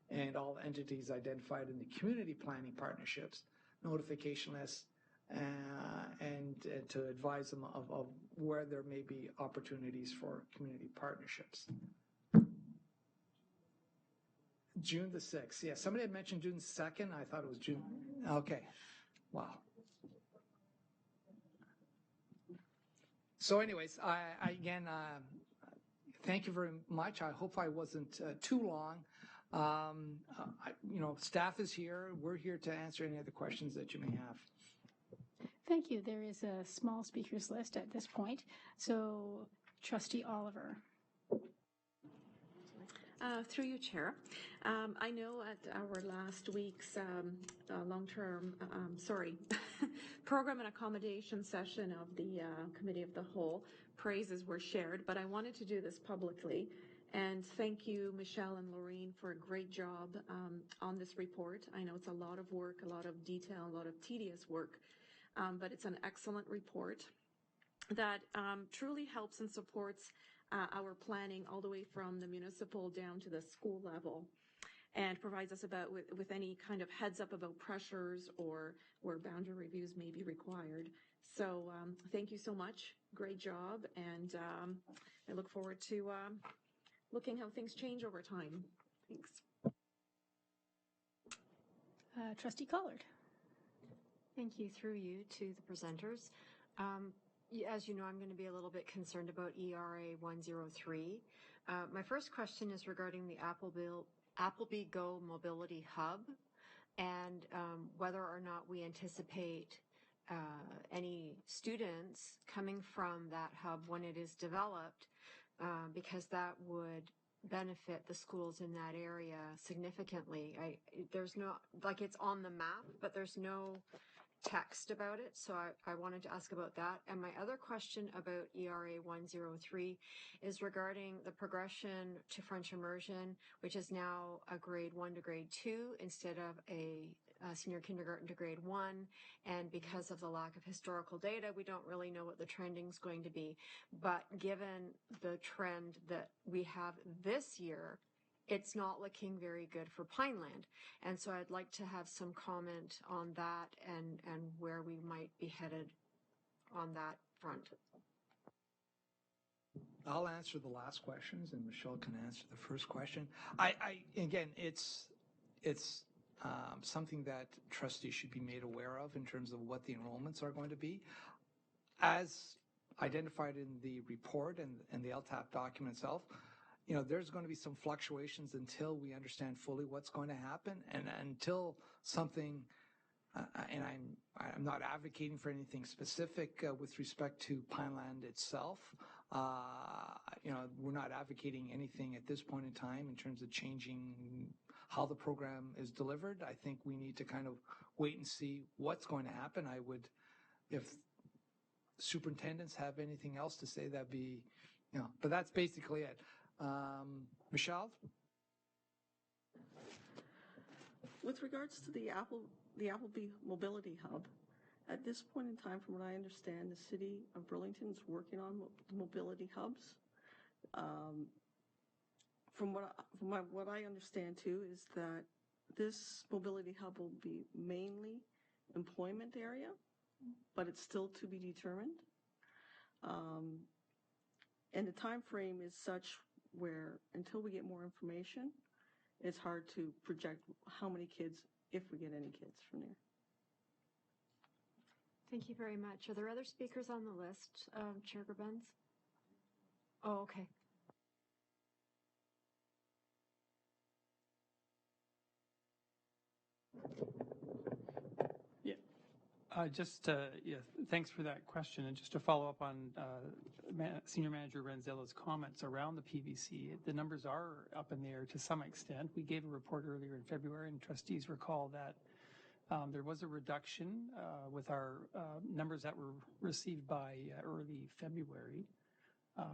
and all entities identified in the community planning partnerships, notification lists, and to advise them of where there may be opportunities for community partnerships. June the 6th. Yeah, somebody had mentioned June 2nd. I thought it was June. Okay. Wow. So anyways, again, thank you very much. I hope I wasn't too long. Staff is here. We're here to answer any other questions that you may have. Thank you. There is a small speakers list at this point. So, Trustee Oliver. Through you, Chair. I know at our last week's program and accommodation session of the Committee of the Whole, praises were shared, but I wanted to do this publicly. And thank you, Michelle and Lorraine, for a great job on this report. I know it's a lot of work, a lot of detail, a lot of tedious work, but it's an excellent report that truly helps and supports our planning all the way from the municipal down to the school level, and provides us with any kind of heads up about pressures or where boundary reviews may be required. So thank you so much. Great job. And I look forward to looking how things change over time. Thanks. Trustee Collard. Thank you. Through you to the presenters. As you know, I'm going to be a little bit concerned about ERA 103. My first question is regarding the Appleby Go Mobility Hub, and whether or not we anticipate any students coming from that hub when it is developed, because that would benefit the schools in that area significantly. There's no, like, it's on the map, but there's no text about it, so I wanted to ask about that. And my other question about ERA 103 is regarding the progression to French immersion, which is now a grade 1 to grade 2 instead of a senior kindergarten to grade 1. And because of the lack of historical data, we don't really know what the trending is going to be. But given the trend that we have this year, it's not looking very good for Pineland. And so I'd like to have some comment on that and where we might be headed on that front. I'll answer the last questions, and Michelle can answer the first question. Again, it's something that trustees should be made aware of in terms of what the enrollments are going to be. As identified in the report and the LTAP document itself, there's going to be some fluctuations until we understand fully what's going to happen, and until something, and I'm not advocating for anything specific with respect to Pineland itself. We're not advocating anything at this point in time in terms of changing how the program is delivered. I think we need to kind of wait and see what's going to happen. I would, if superintendents have anything else to say, that'd be, but that's basically it. Michelle? With regards to the Appleby Mobility Hub, at this point in time, from what I understand, the city of Burlington is working on the mobility hubs. From what I understand too is that this mobility hub will be mainly employment area, but it's still to be determined. And the time frame is such where until we get more information, it's hard to project how many kids, if we get any kids from there. Thank you very much. Are there other speakers on the list, Chair Gerbens? Oh, okay. Thanks for that question. And just to follow up on Senior Manager Renzella's comments around the PVC, the numbers are up in the air to some extent. We gave a report earlier in February, and trustees recall that there was a reduction with our numbers that were received by early February.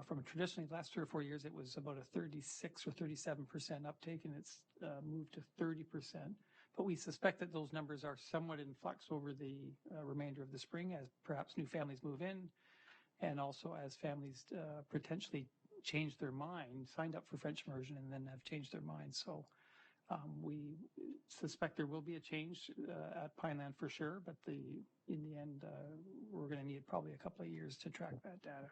From traditionally the last 3 or 4 years, it was about a 36 or 37% uptake, and it's moved to 30%. But we suspect that those numbers are somewhat in flux over the remainder of the spring as perhaps new families move in, and also as families potentially change their mind, signed up for French immersion, and then have changed their minds. So we suspect there will be a change at Pineland for sure, but in the end, we're going to need probably a couple of years to track that data.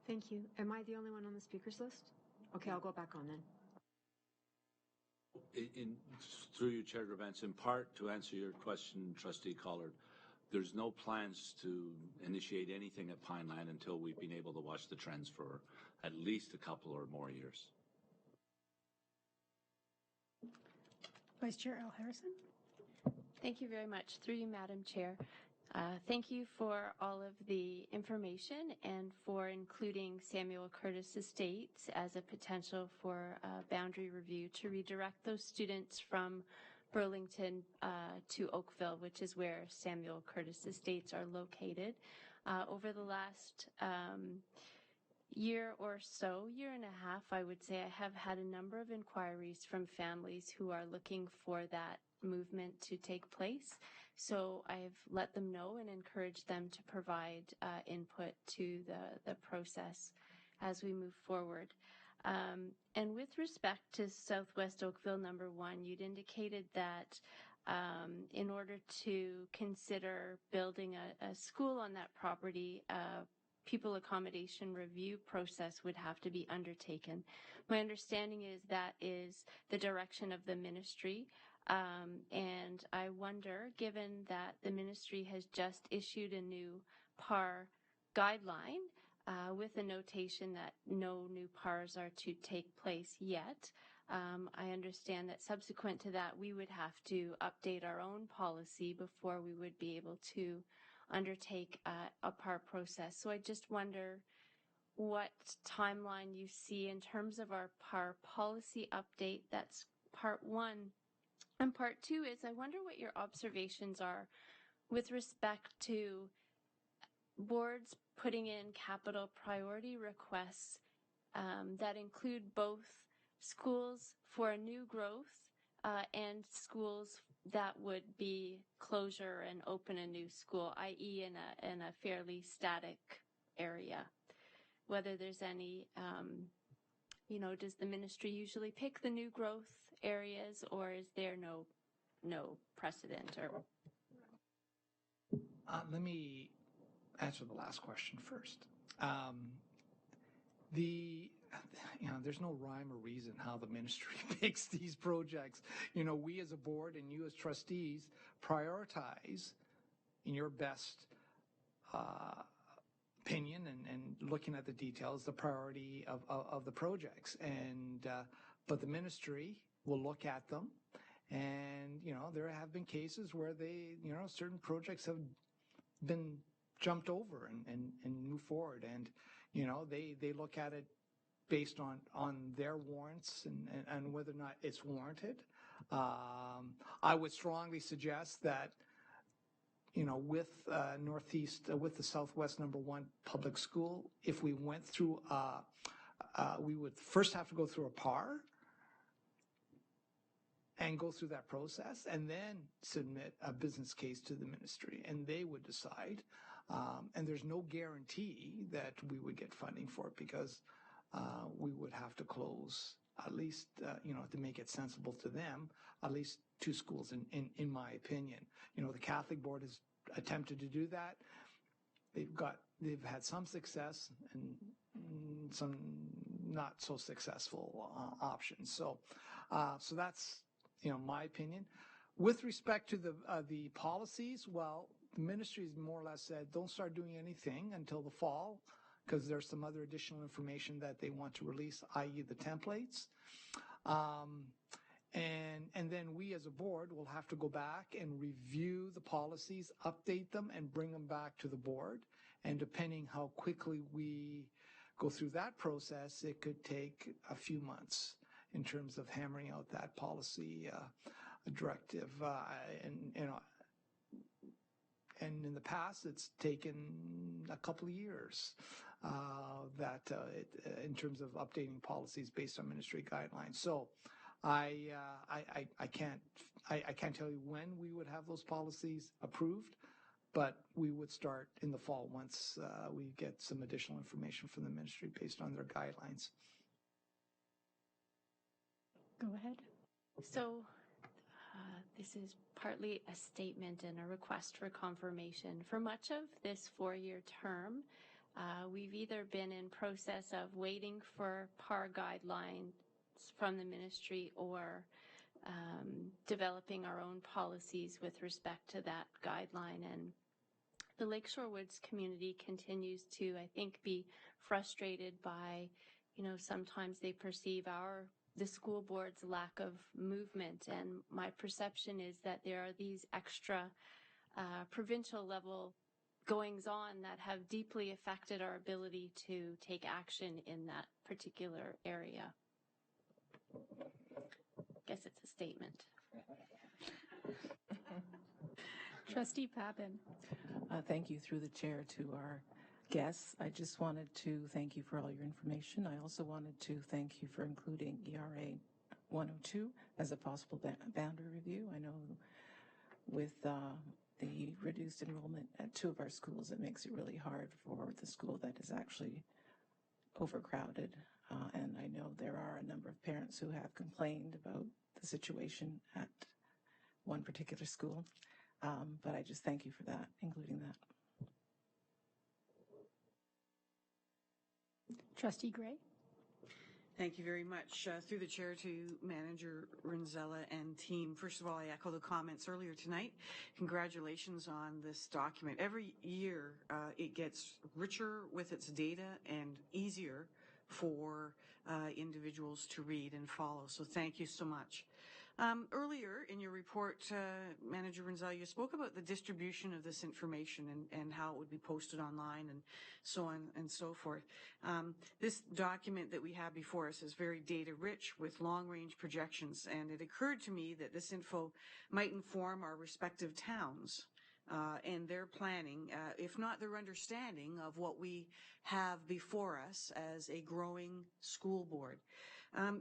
Thank you. Am I the only one on the speakers list? Okay, I'll go back on then. Through you, Chair Gerbens, in part to answer your question, Trustee Collard, there's no plans to initiate anything at Pineland until we've been able to watch the trends for at least a couple or more years. Vice Chair Al Harrison. Thank you very much. Through you, Madam Chair. Thank you for all of the information and for including Samuel Curtis Estates as a potential for boundary review to redirect those students from Burlington to Oakville, which is where Samuel Curtis Estates are located. Over the last year or so, year and a half, I would say, I have had a number of inquiries from families who are looking for that movement to take place. So I've let them know and encouraged them to provide input to the process as we move forward. And with respect to Southwest Oakville number 1, you'd indicated that in order to consider building a school on that property, pupil accommodation review process would have to be undertaken. My understanding is that is the direction of the ministry. And I wonder, given that the ministry has just issued a new PAR guideline with a notation that no new PARs are to take place yet, I understand that subsequent to that, we would have to update our own policy before we would be able to undertake a PAR process. So I just wonder what timeline you see in terms of our PAR policy update. That's part 1 And part two is, I wonder what your observations are with respect to boards putting in capital priority requests that include both schools for a new growth and schools that would be closure and open a new school, i.e. in a fairly static area. Whether there's any, does the ministry usually pick the new growth areas, or is there no precedent? Or let me answer the last question first. There's no rhyme or reason how the ministry picks these projects. We as a board and you as trustees prioritize in your best opinion and looking at the details, the priority of the projects. But the ministry will look at them, and, there have been cases where certain projects have been jumped over and move forward. And, they look at it based on their warrants and whether or not it's warranted. I would strongly suggest that, with with the Southwest #1 public school, if we went through, we would first have to go through a PAR and go through that process and then submit a business case to the ministry, and they would decide. And there's no guarantee that we would get funding for it, because we would have to close at least, to make it sensible to them, at least 2 schools, in my opinion. The Catholic Board has attempted to do that. They've had some success and some not so successful options. So that's, my opinion. With respect to the policies, well, the ministry has more or less said, don't start doing anything until the fall, because there's some other additional information that they want to release, i.e. the templates. And then we as a board will have to go back and review the policies, update them, and bring them back to the board. And depending how quickly we go through that process, it could take a few months in terms of hammering out that policy directive. And in the past, it's taken a couple of years in terms of updating policies based on ministry guidelines. So I can't tell you when we would have those policies approved, but we would start in the fall once we get some additional information from the ministry based on their guidelines. Go ahead. So this is partly a statement and a request for confirmation. For much of this 4-year term, we've either been in process of waiting for PAR guidelines from the ministry or developing our own policies with respect to that guideline. And the Lakeshore Woods community continues to, I think, be frustrated by, sometimes they perceive the school board's lack of movement. And my perception is that there are these extra provincial level goings on that have deeply affected our ability to take action in that particular area. Guess it's a statement. Trustee Pappen. Thank you through the chair to our guests. I just wanted to thank you for all your information. I also wanted to thank you for including ERA 102 as a possible boundary review. I know with the reduced enrollment at 2 of our schools, it makes it really hard for the school that is actually overcrowded. And I know there are a number of parents who have complained about the situation at one particular school. But I just thank you for that, including that. Trustee Gray. Thank you very much. Through the chair to Manager Renzella and team. First of all, I echo the comments earlier tonight. Congratulations on this document. Every year, it gets richer with its data and easier for individuals to read and follow. So thank you so much. Earlier in your report, Manager Renzel, you spoke about the distribution of this information and how it would be posted online and so on and so forth. This document that we have before us is very data-rich with long-range projections, and it occurred to me that this info might inform our respective towns and their planning, if not their understanding of what we have before us as a growing school board.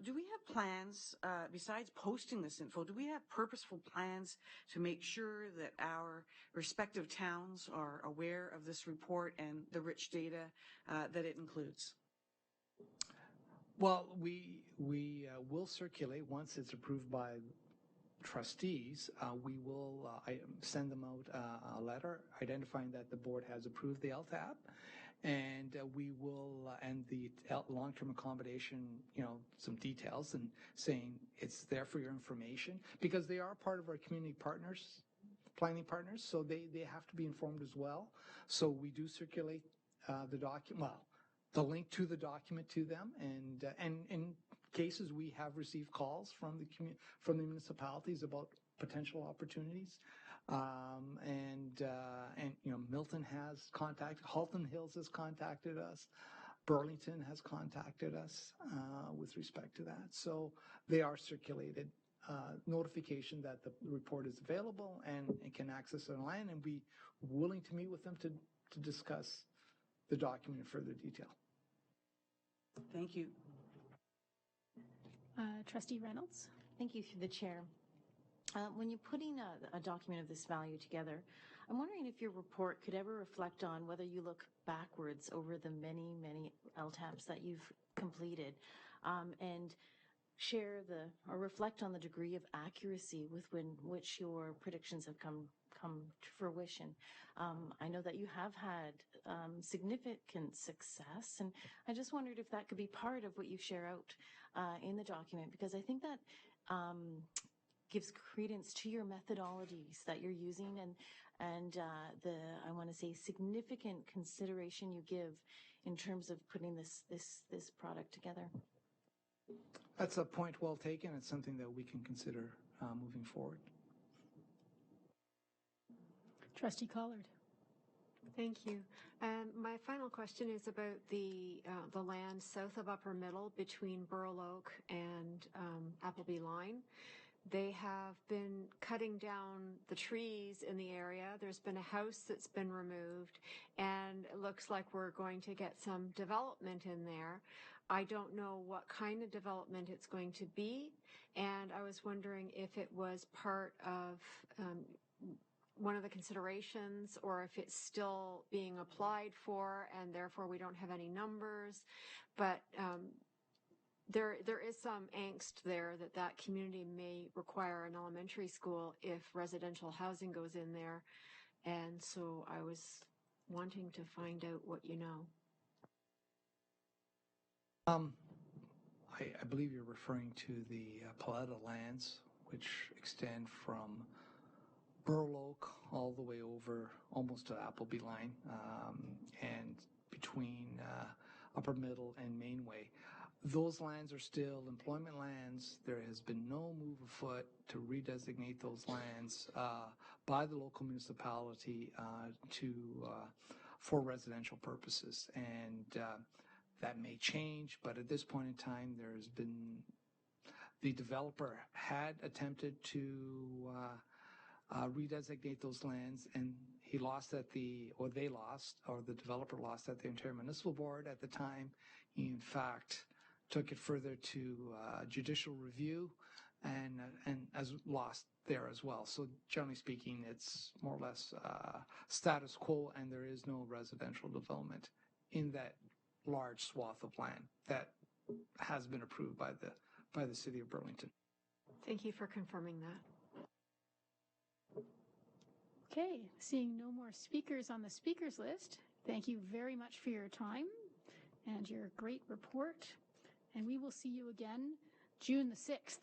Do we have plans, besides posting this info, do we have purposeful plans to make sure that our respective towns are aware of this report and the rich data that it includes? Well, we will circulate once it's approved by trustees. We will send them out a letter identifying that the board has approved the LTAP. And we will, and the long-term accommodation, some details and saying it's there for your information because they are part of our community partners, planning partners, so they have to be informed as well. So we do circulate the document, the link to the document to them, and in cases we have received calls from the municipalities about potential opportunities. Milton has contacted, Halton Hills has contacted us, Burlington has contacted us with respect to that. So they are circulated. Notification that the report is available and can access it online, and be willing to meet with them to discuss the document in further detail. Thank you. Trustee Reynolds. Thank you, through the chair. When you're putting a document of this value together, I'm wondering if your report could ever reflect on whether you look backwards over the many, many LTAPs that you've completed, and share or reflect on the degree of accuracy with which your predictions have come to fruition. I know that you have had significant success, and I just wondered if that could be part of what you share out in the document, because I think that gives credence to your methodologies that you're using and I want to say significant consideration you give in terms of putting this product together. That's a point well taken. It's something that we can consider moving forward. Trustee Collard. Thank you. My final question is about the land south of Upper Middle between Burl Oak and Appleby Line. They have been cutting down the trees in the area. There's been a house that's been removed, and it looks like we're going to get some development in there. I don't know what kind of development it's going to be, and I was wondering if it was part of one of the considerations, or if it's still being applied for, and therefore we don't have any numbers. But there is some angst there that community may require an elementary school if residential housing goes in there. And so I was wanting to find out what you know. I believe you're referring to the Paletta lands, which extend from Burl Oak all the way over almost to Appleby Line, and between Upper Middle and Mainway. Those lands are still employment lands. There has been no move afoot to redesignate those lands by the local municipality for residential purposes. And that may change, but at this point in time, the developer had attempted to redesignate those lands, and the developer lost at the Intermunicipal Board at the time. He, in fact, took it further to judicial review and has lost there as well. So generally speaking, it's more or less status quo, and there is no residential development in that large swath of land that has been approved by the city of Burlington. Thank you for confirming that. Okay, seeing no more speakers on the speakers list, thank you very much for your time and your great report. And we will see you again June the 6th.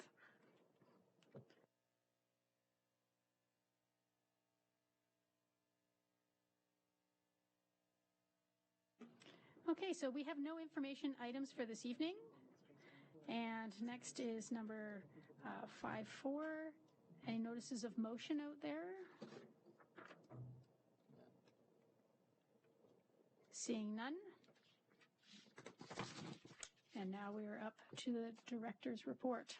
Okay, so we have no information items for this evening. And next is number 5-4. Any notices of motion out there? Seeing none. And now we are up to the director's report.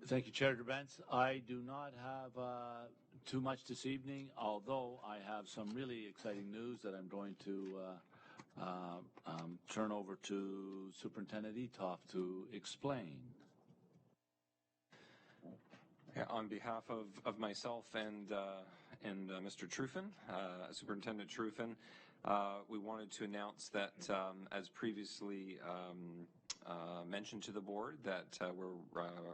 Thank you, Chair Gerbents. I do not have too much this evening, although I have some really exciting news that I'm going to turn over to Superintendent Etoff to explain. Yeah, on behalf of myself and Mr. Truffin, Superintendent Truffin, we wanted to announce that, as previously mentioned to the board, that we're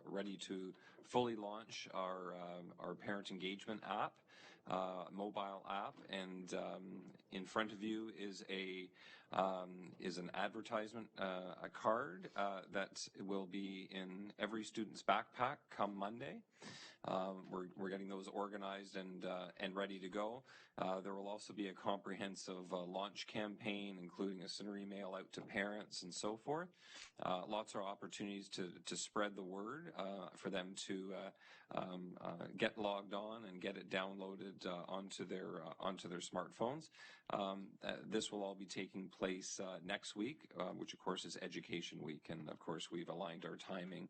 ready to fully launch our parent engagement app, mobile app, and in front of you is an advertisement, a card that will be in every student's backpack come Monday. We're getting those organized and ready to go. There will also be a comprehensive launch campaign, including a sender email out to parents and so forth. Lots of opportunities to spread the word for them to get logged on and get it downloaded onto their smartphones. This will all be taking place next week, which of course is Education Week, and of course we've aligned our timing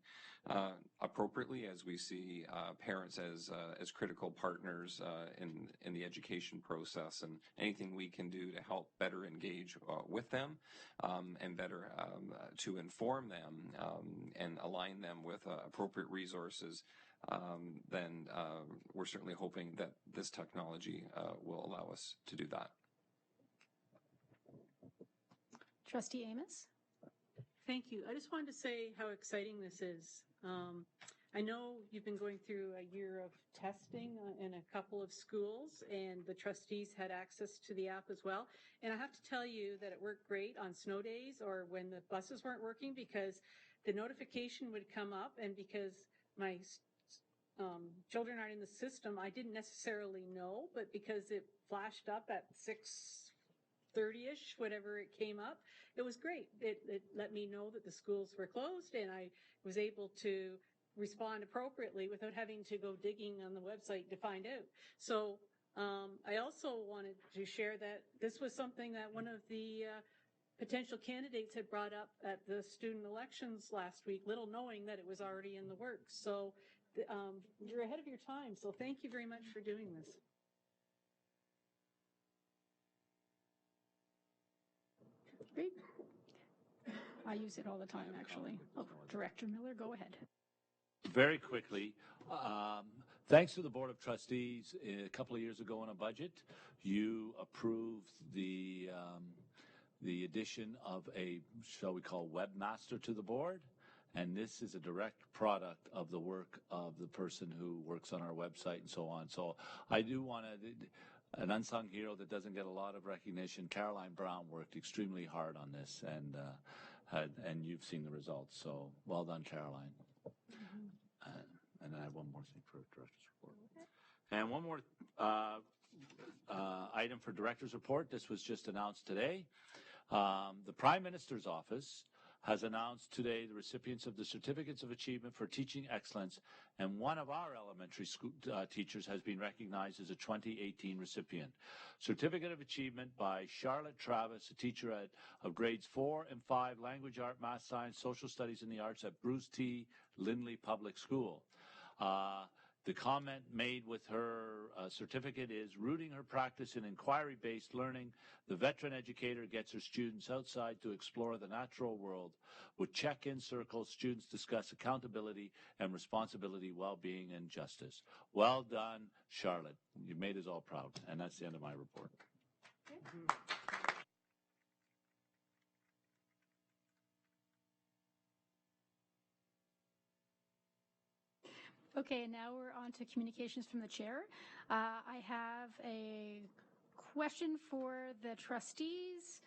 appropriately as we see parents as critical partners in the education process, and anything we can do to help better engage with them and better to inform them and align them with appropriate resources, then we're certainly hoping that this technology will allow us to do that. Trustee Amos? Thank you. I just wanted to say how exciting this is. I know you've been going through a year of testing in a couple of schools, and the trustees had access to the app as well. And I have to tell you that it worked great on snow days or when the buses weren't working, because the notification would come up, and because my children aren't in the system, I didn't necessarily know, but because it flashed up at 6:30-ish, whatever it came up, it was great. It let me know that the schools were closed, and I was able to respond appropriately without having to go digging on the website to find out. So I also wanted to share that this was something that one of the potential candidates had brought up at the student elections last week, little knowing that it was already in the works. So you're ahead of your time. So thank you very much for doing this. Great. I use it all the time, actually. Oh, Director Miller, go ahead. Very quickly, thanks to the Board of Trustees, a couple of years ago on a budget, you approved the addition of a, shall we call, webmaster to the board. And this is a direct product of the work of the person who works on our website and so on. So I do want to, an unsung hero that doesn't get a lot of recognition, Caroline Brown worked extremely hard on this, and you've seen the results. So well done, Caroline. And I have one more thing for Director's Report. And one more item for Director's Report. This was just announced today. The Prime Minister's Office has announced today the recipients of the Certificates of Achievement for Teaching Excellence, and one of our elementary school teachers has been recognized as a 2018 recipient. Certificate of Achievement by Charlotte Travis, a teacher of grades 4 and 5, Language, Art, Math, Science, Social Studies, and the Arts at Bruce T. Lindley Public School. The comment made with her certificate is, rooting her practice in inquiry-based learning, the veteran educator gets her students outside to explore the natural world. With check-in circles, students discuss accountability and responsibility, well-being, and justice. Well done, Charlotte. You made us all proud. And that's the end of my report. Okay, and now we're on to communications from the chair. I have a question for the trustees.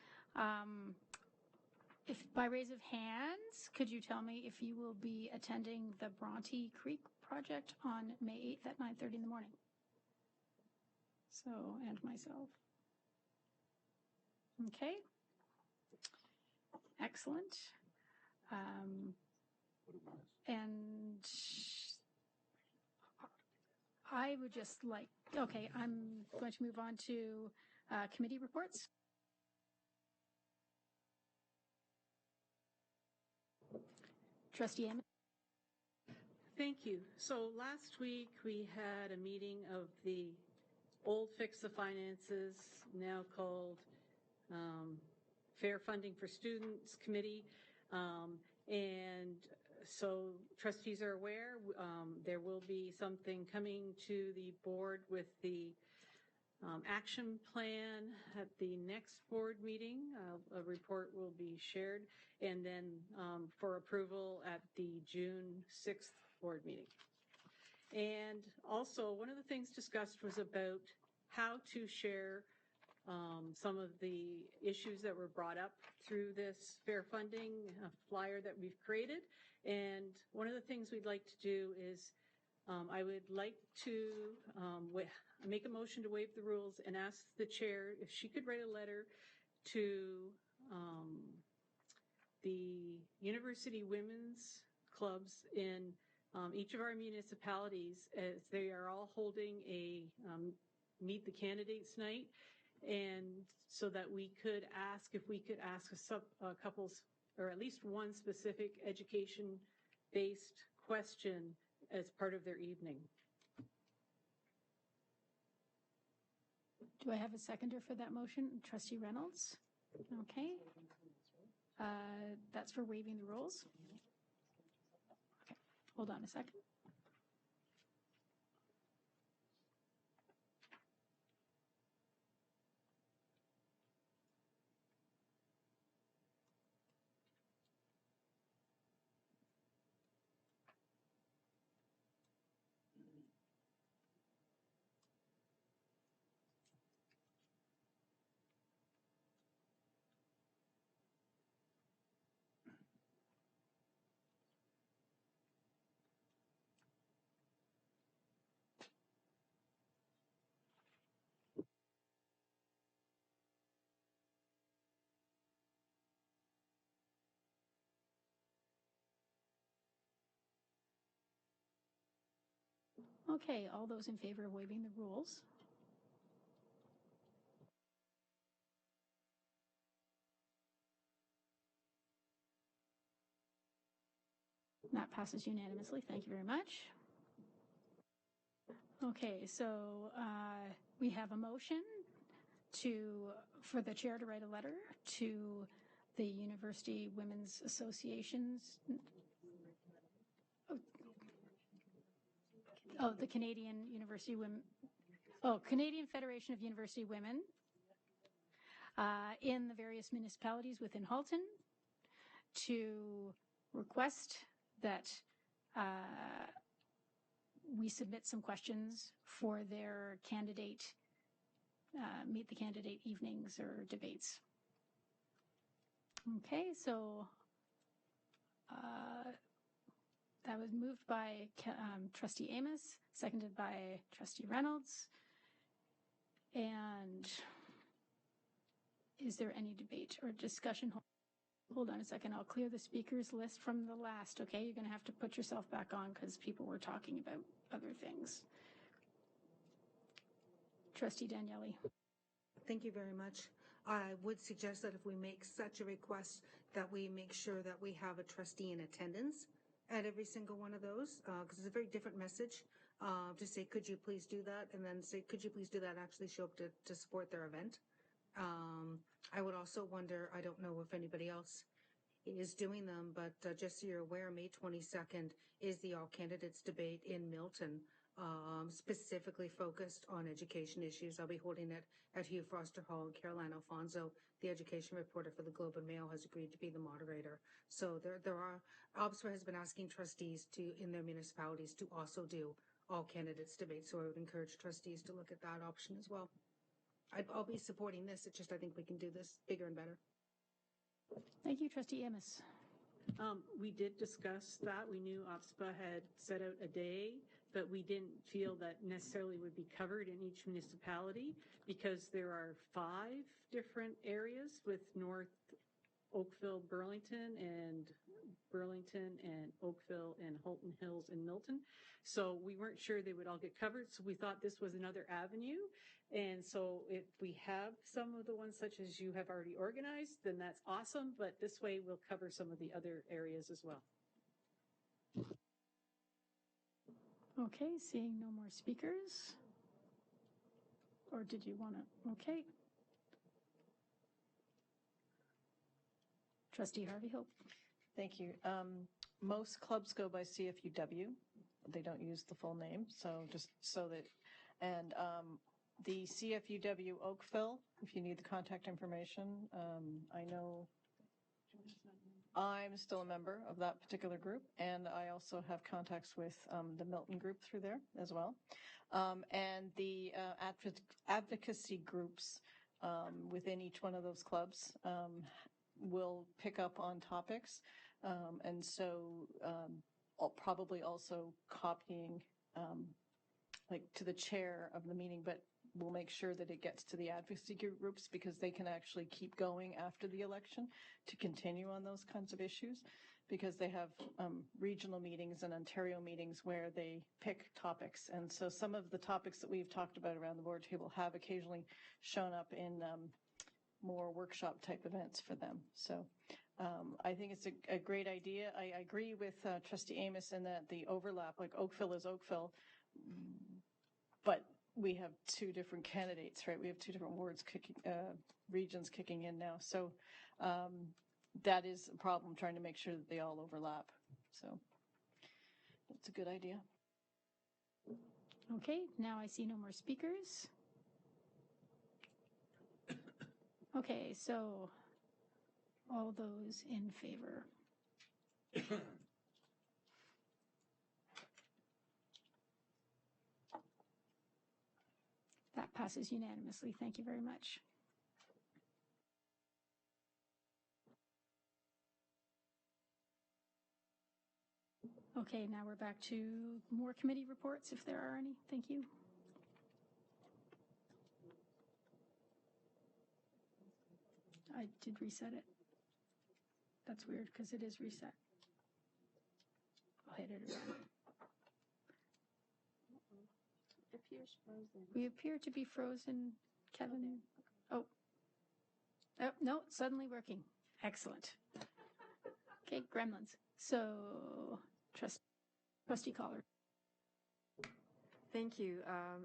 If by raise of hands, could you tell me if you will be attending the Bronte Creek project on May 8th at 9:30 in the morning? So, and myself. Okay. Excellent. And I would just like, okay, I'm going to move on to committee reports. Trustee Amos. Thank you. So last week we had a meeting of the old Fix the Finances, now called Fair Funding for Students Committee. And so trustees are aware, there will be something coming to the board with the action plan at the next board meeting. A report will be shared, and then for approval at the June 6th board meeting. And also, one of the things discussed was about how to share some of the issues that were brought up through this fair funding flyer that we've created. And one of the things we'd like to do is I would like to make a motion to waive the rules and ask the chair if she could write a letter to the university women's clubs in each of our municipalities, as they are all holding a Meet the Candidates night, and so that we could ask if we could ask a couples, or at least one specific education-based question as part of their evening. Do I have a seconder for that motion? Trustee Reynolds? Okay. That's for waiving the rules. Okay, hold on a second. Okay, all those in favor of waiving the rules? That passes unanimously. Thank you very much. Okay, so we have a motion for the chair to write a letter to the University Women's Associations. Oh, the Canadian University Women. Oh, Canadian Federation of University Women in the various municipalities within Halton to request that we submit some questions for their candidate, meet the candidate evenings or debates. Okay, so that was moved by Trustee Amos, seconded by Trustee Reynolds. And is there any debate or discussion? Hold on a second. I'll clear the speakers list from the last. Okay, you're going to have to put yourself back on because people were talking about other things. Trustee Daniele. Thank you very much. I would suggest that if we make such a request, that we make sure that we have a trustee in attendance at every single one of those, because it's a very different message to say, could you please do that? And then say, could you please do that, actually show up to support their event. I would also wonder, I don't know if anybody else is doing them, but just so you're aware, May 22nd is the All Candidates debate in Milton, specifically focused on education issues. I'll be holding it at Hugh Foster Hall, and Caroline Alfonso, the education reporter for the Globe and Mail, has agreed to be the moderator. So there are, OBSRA has been asking trustees in their municipalities to also do All Candidates debates, so I would encourage trustees to look at that option as well. I'll be supporting this. It's just I think we can do this bigger and better. Thank you, Trustee Amos. We did discuss that. We knew OPSPA had set out a day, but we didn't feel that necessarily would be covered in each municipality because there are 5 different areas with North Oakville, Burlington, and Burlington and Oakville and Halton Hills and Milton. So we weren't sure they would all get covered. So we thought this was another avenue. And so if we have some of the ones such as you have already organized, then that's awesome. But this way we'll cover some of the other areas as well. Okay, seeing no more speakers. Or did you want to? Okay. Trustee Harvey Hope. Thank you. Most clubs go by CFUW. They don't use the full name, so just so that, and the CFUW Oakville, if you need the contact information, I know I'm still a member of that particular group, and I also have contacts with the Milton group through there as well. And the advocacy groups within each one of those clubs will pick up on topics. And so I'll probably also copying like to the chair of the meeting, but we'll make sure that it gets to the advocacy groups because they can actually keep going after the election to continue on those kinds of issues because they have regional meetings and Ontario meetings where they pick topics. And so some of the topics that we've talked about around the board table have occasionally shown up in more workshop type events for them. So I think it's a great idea. I agree with Trustee Amos in that the overlap, like Oakville is Oakville, but we have two different candidates, right? We have two different regions kicking in now. So that is a problem, trying to make sure that they all overlap. So it's a good idea. Okay, now I see no more speakers. Okay, so all those in favor. That passes unanimously. Thank you very much. Okay, now we're back to more committee reports, if there are any. Thank you. I did reset it. That's weird because it is reset. I'll hit it again. It appears frozen. We appear to be frozen, Kevin. Oh, no, suddenly working. Excellent. Okay, gremlins. So, Trustee Collar. Thank you.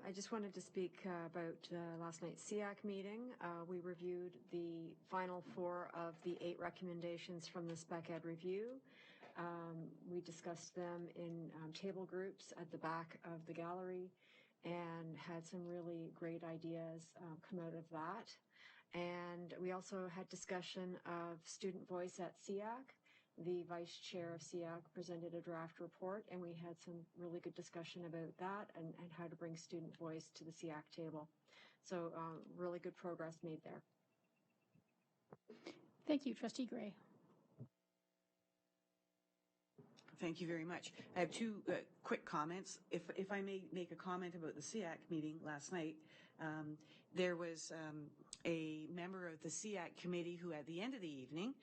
I just wanted to speak about last night's SEAC meeting. We reviewed the final 4 of the 8 recommendations from the Spec Ed review. We discussed them in table groups at the back of the gallery and had some really great ideas come out of that. And we also had discussion of student voice at SEAC. The vice chair of SEAC presented a draft report, and we had some really good discussion about that and how to bring student voice to the SEAC table. So really good progress made there. Thank you, Trustee Gray. Thank you very much. I have 2 quick comments. If I may make a comment about the SEAC meeting last night, there was a member of the SEAC committee who at the end of the evening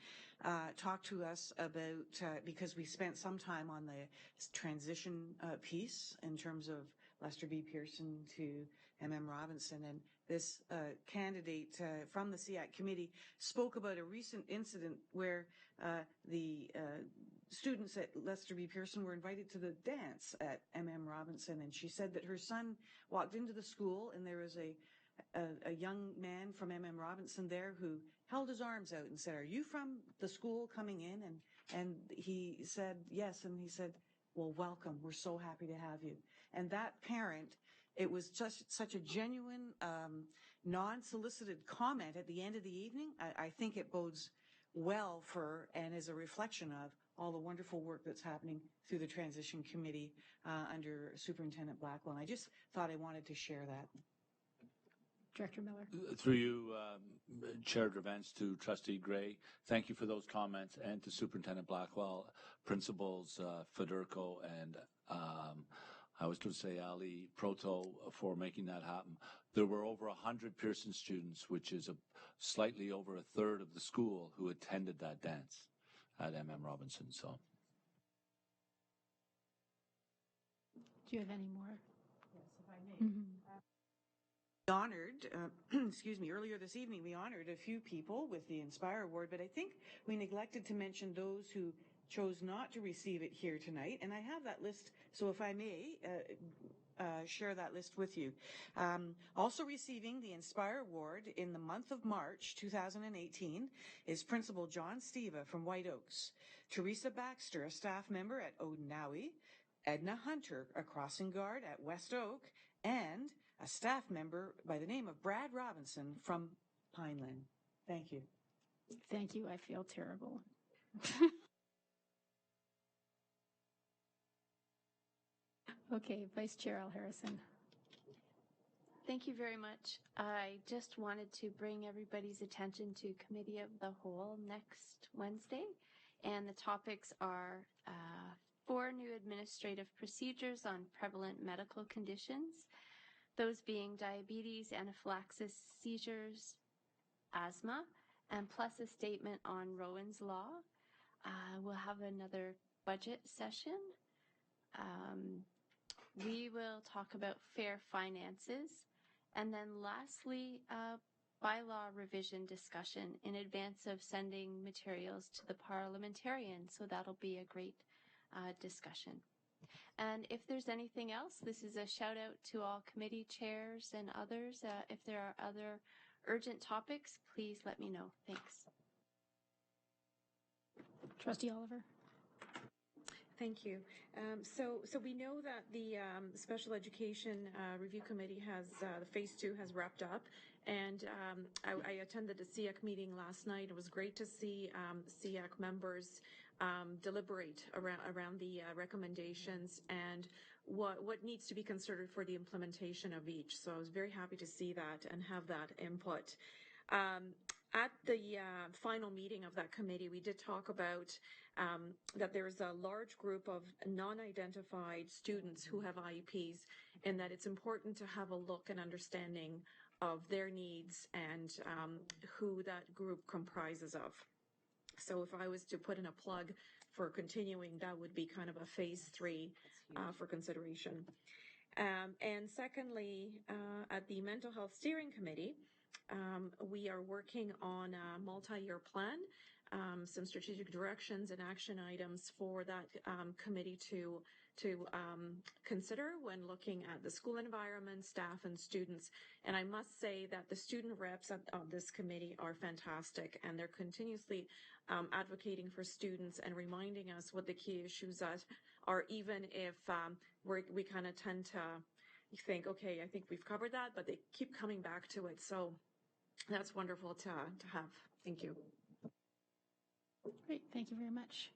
talked to us about, because we spent some time on the transition piece in terms of Lester B. Pearson to M.M. Robinson, and this candidate from the SEAC committee spoke about a recent incident where the students at Lester B. Pearson were invited to the dance at M.M. Robinson, and she said that her son walked into the school and there was a young man from M.M. Robinson there who held his arms out and said, "Are you from the school coming in?" And he said, "Yes." And he said, "Well, welcome. We're so happy to have you." And that parent, it was just such a genuine, non-solicited comment at the end of the evening. I think it bodes well for and is a reflection of all the wonderful work that's happening through the transition committee under Superintendent Blackwell. And I just thought I wanted to share that. Director Miller. Through you, Chair Drevens, to Trustee Gray, thank you for those comments, and to Superintendent Blackwell, Principals Federico and I was going to say Ali Proto for making that happen. There were over 100 Pearson students, which is slightly over a third of the school, who attended that dance at M.M. Robinson. So Do you have any more? Yes, if I may. Honored, excuse me, earlier this evening we honored a few people with the Inspire Award, but I think we neglected to mention those who chose not to receive it here tonight, and I have that list, so if I may share that list with you. Also receiving the Inspire Award in the month of March 2018 is Principal John Steva from White Oaks, Teresa Baxter, a staff member at Odenawi, Edna Hunter, a crossing guard at West Oak, and a staff member by the name of Brad Robinson from Pineland. Thank you. Thank you. I feel terrible. Okay, Vice Chair Al Harrison. Thank you very much. I just wanted to bring everybody's attention to Committee of the Whole next Wednesday, and the topics are 4 new administrative procedures on prevalent medical conditions, those being diabetes, anaphylaxis, seizures, asthma, and plus a statement on Rowan's Law. We'll have another budget session. We will talk about fair finances. And then lastly, bylaw revision discussion in advance of sending materials to the parliamentarians. So that'll be a great discussion. And if there's anything else, this is a shout out to all committee chairs and others. If there are other urgent topics, please let me know. Thanks. Trustee Oliver. Thank you. So we know that the Special Education Review Committee has, the Phase 2 has wrapped up, and I attended the SEAC meeting last night. It was great to see SEAC members deliberate around the recommendations and what needs to be considered for the implementation of each. So I was very happy to see that and have that input. At the final meeting of that committee, we did talk about that there's a large group of non-identified students who have IEPs, and that it's important to have a look and understanding of their needs and who that group comprises of. So if I was to put in a plug for continuing, that would be kind of a Phase 3 for consideration. And secondly, at the Mental Health Steering Committee, we are working on a multi-year plan, some strategic directions and action items for that committee to consider when looking at the school environment, staff, and students. And I must say that the student reps of this committee are fantastic, and they're continuously advocating for students and reminding us what the key issues are, even if we kind of tend to think, okay, I think we've covered that, but they keep coming back to it. So that's wonderful to have. Thank you. Great, thank you very much.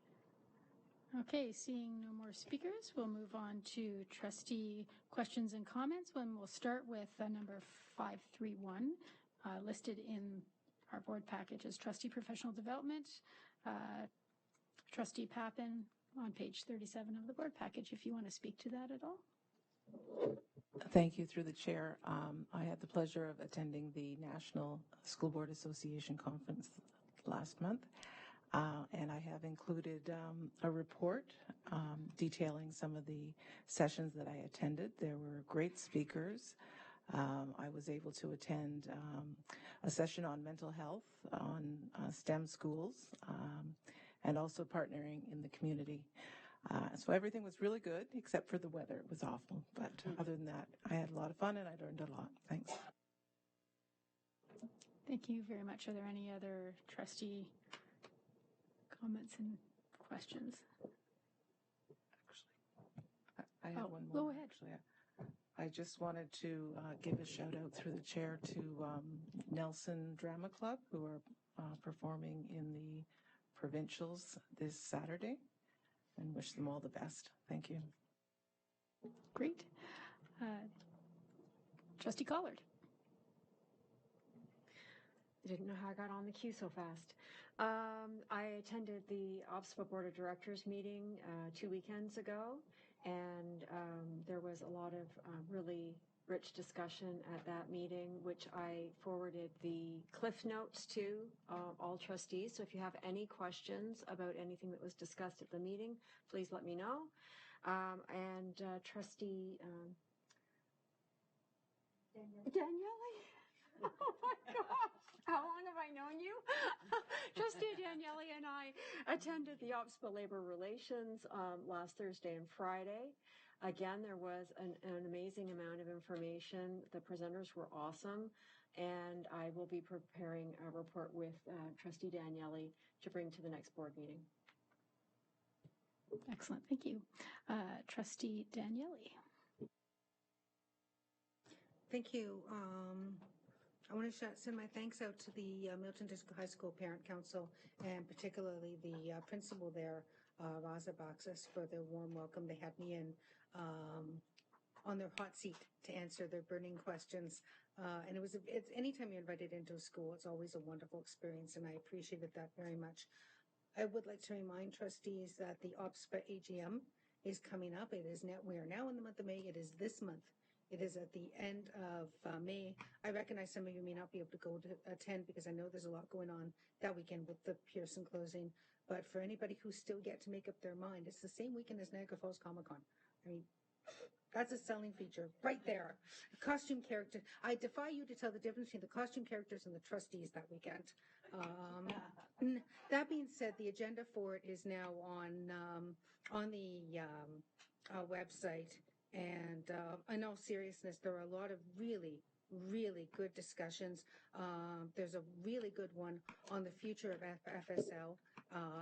Okay, seeing no more speakers, we'll move on to trustee questions and comments. We'll start with number 531, listed in our board package as trustee professional development. Trustee Pappen on page 37 of the board package, if you want to speak to that at all. Thank you. Through the chair, I had the pleasure of attending the National School Board Association conference last month, and I have included a report detailing some of the sessions that I attended. There were great speakers. I was able to attend a session on mental health, on STEM schools, and also partnering in the community. So everything was really good, except for the weather. It was awful. But other than that, I had a lot of fun and I learned a lot. Thanks. Thank you very much. Are there any other trustee comments and questions? Actually, I have one more. Go ahead. Actually, I just wanted to give a shout out through the chair to Nelson Drama Club, who are performing in the provincials this Saturday, and wish them all the best. Thank you. Great. Trustee Collard. I didn't know how I got on the queue so fast. I attended the OPSPA Board of Directors meeting 2 weekends ago, and there was a lot of really rich discussion at that meeting, which I forwarded the cliff notes to all trustees. So if you have any questions about anything that was discussed at the meeting, please let me know. And Trustee Daniele? Oh my gosh, how long have I known you? Trustee Daniele and I attended the Ops for Labor Relations last Thursday and Friday. Again, there was an amazing amount of information. The presenters were awesome, and I will be preparing a report with Trustee Daniele to bring to the next board meeting. Excellent, thank you. Trustee Daniele. Thank you. I want to send my thanks out to the Milton District High School Parent Council, and particularly the principal there, Raza Baxis, for their warm welcome. They had me in on their hot seat to answer their burning questions. And it's anytime you're invited into a school, it's always a wonderful experience, and I appreciated that very much. I would like to remind trustees that the OPSPA AGM is coming up. We are now in the month of May. It is this month. It is at the end of May. I recognize some of you may not be able to go to attend because I know there's a lot going on that weekend with the Pearson closing. But for anybody who's still yet to make up their mind, it's the same weekend as Niagara Falls Comic Con. I mean, that's a selling feature right there. Costume character. I defy you to tell the difference between the costume characters and the trustees that weekend. That being said, the agenda for it is now on the website. And in all seriousness, there are a lot of really, really good discussions. There's a really good one on the future of FSL,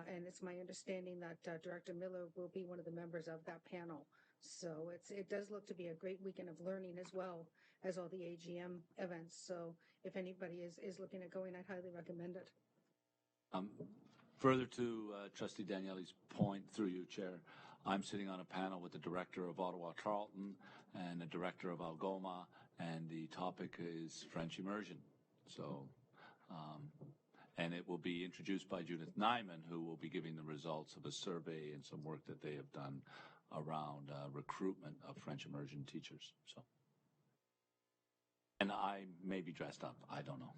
and it's my understanding that Director Miller will be one of the members of that panel. So it does look to be a great weekend of learning as well as all the AGM events. So if anybody is looking at going, I'd highly recommend it. Further to Trustee Daniele's point, through you, Chair, I'm sitting on a panel with the director of Ottawa Carleton and the director of Algoma, and the topic is French immersion. So, and it will be introduced by Judith Nyman, who will be giving the results of a survey and some work that they have done around recruitment of French immersion teachers. So, and I may be dressed up. I don't know.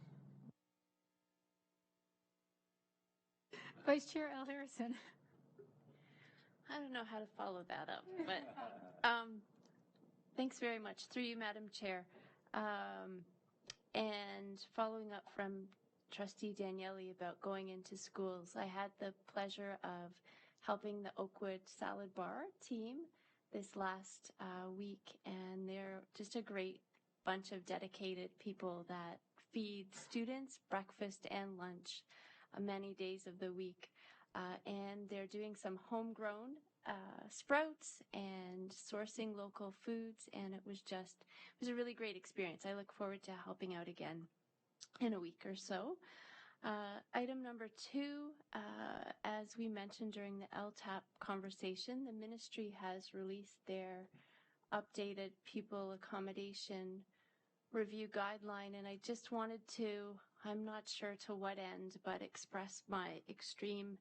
Vice Chair Al Harrison. I don't know how to follow that up, but thanks very much. Through you, Madam Chair. And following up from Trustee Daniele about going into schools, I had the pleasure of helping the Oakwood Salad Bar team this last week, and they're just a great bunch of dedicated people that feed students breakfast and lunch many days of the week. And they're doing some homegrown sprouts and sourcing local foods, and it was a really great experience. I look forward to helping out again in a week or so. Item number 2, as we mentioned during the LTAP conversation, the ministry has released their updated pupil accommodation review guideline, and I just wanted to, I'm not sure to what end, but express my extreme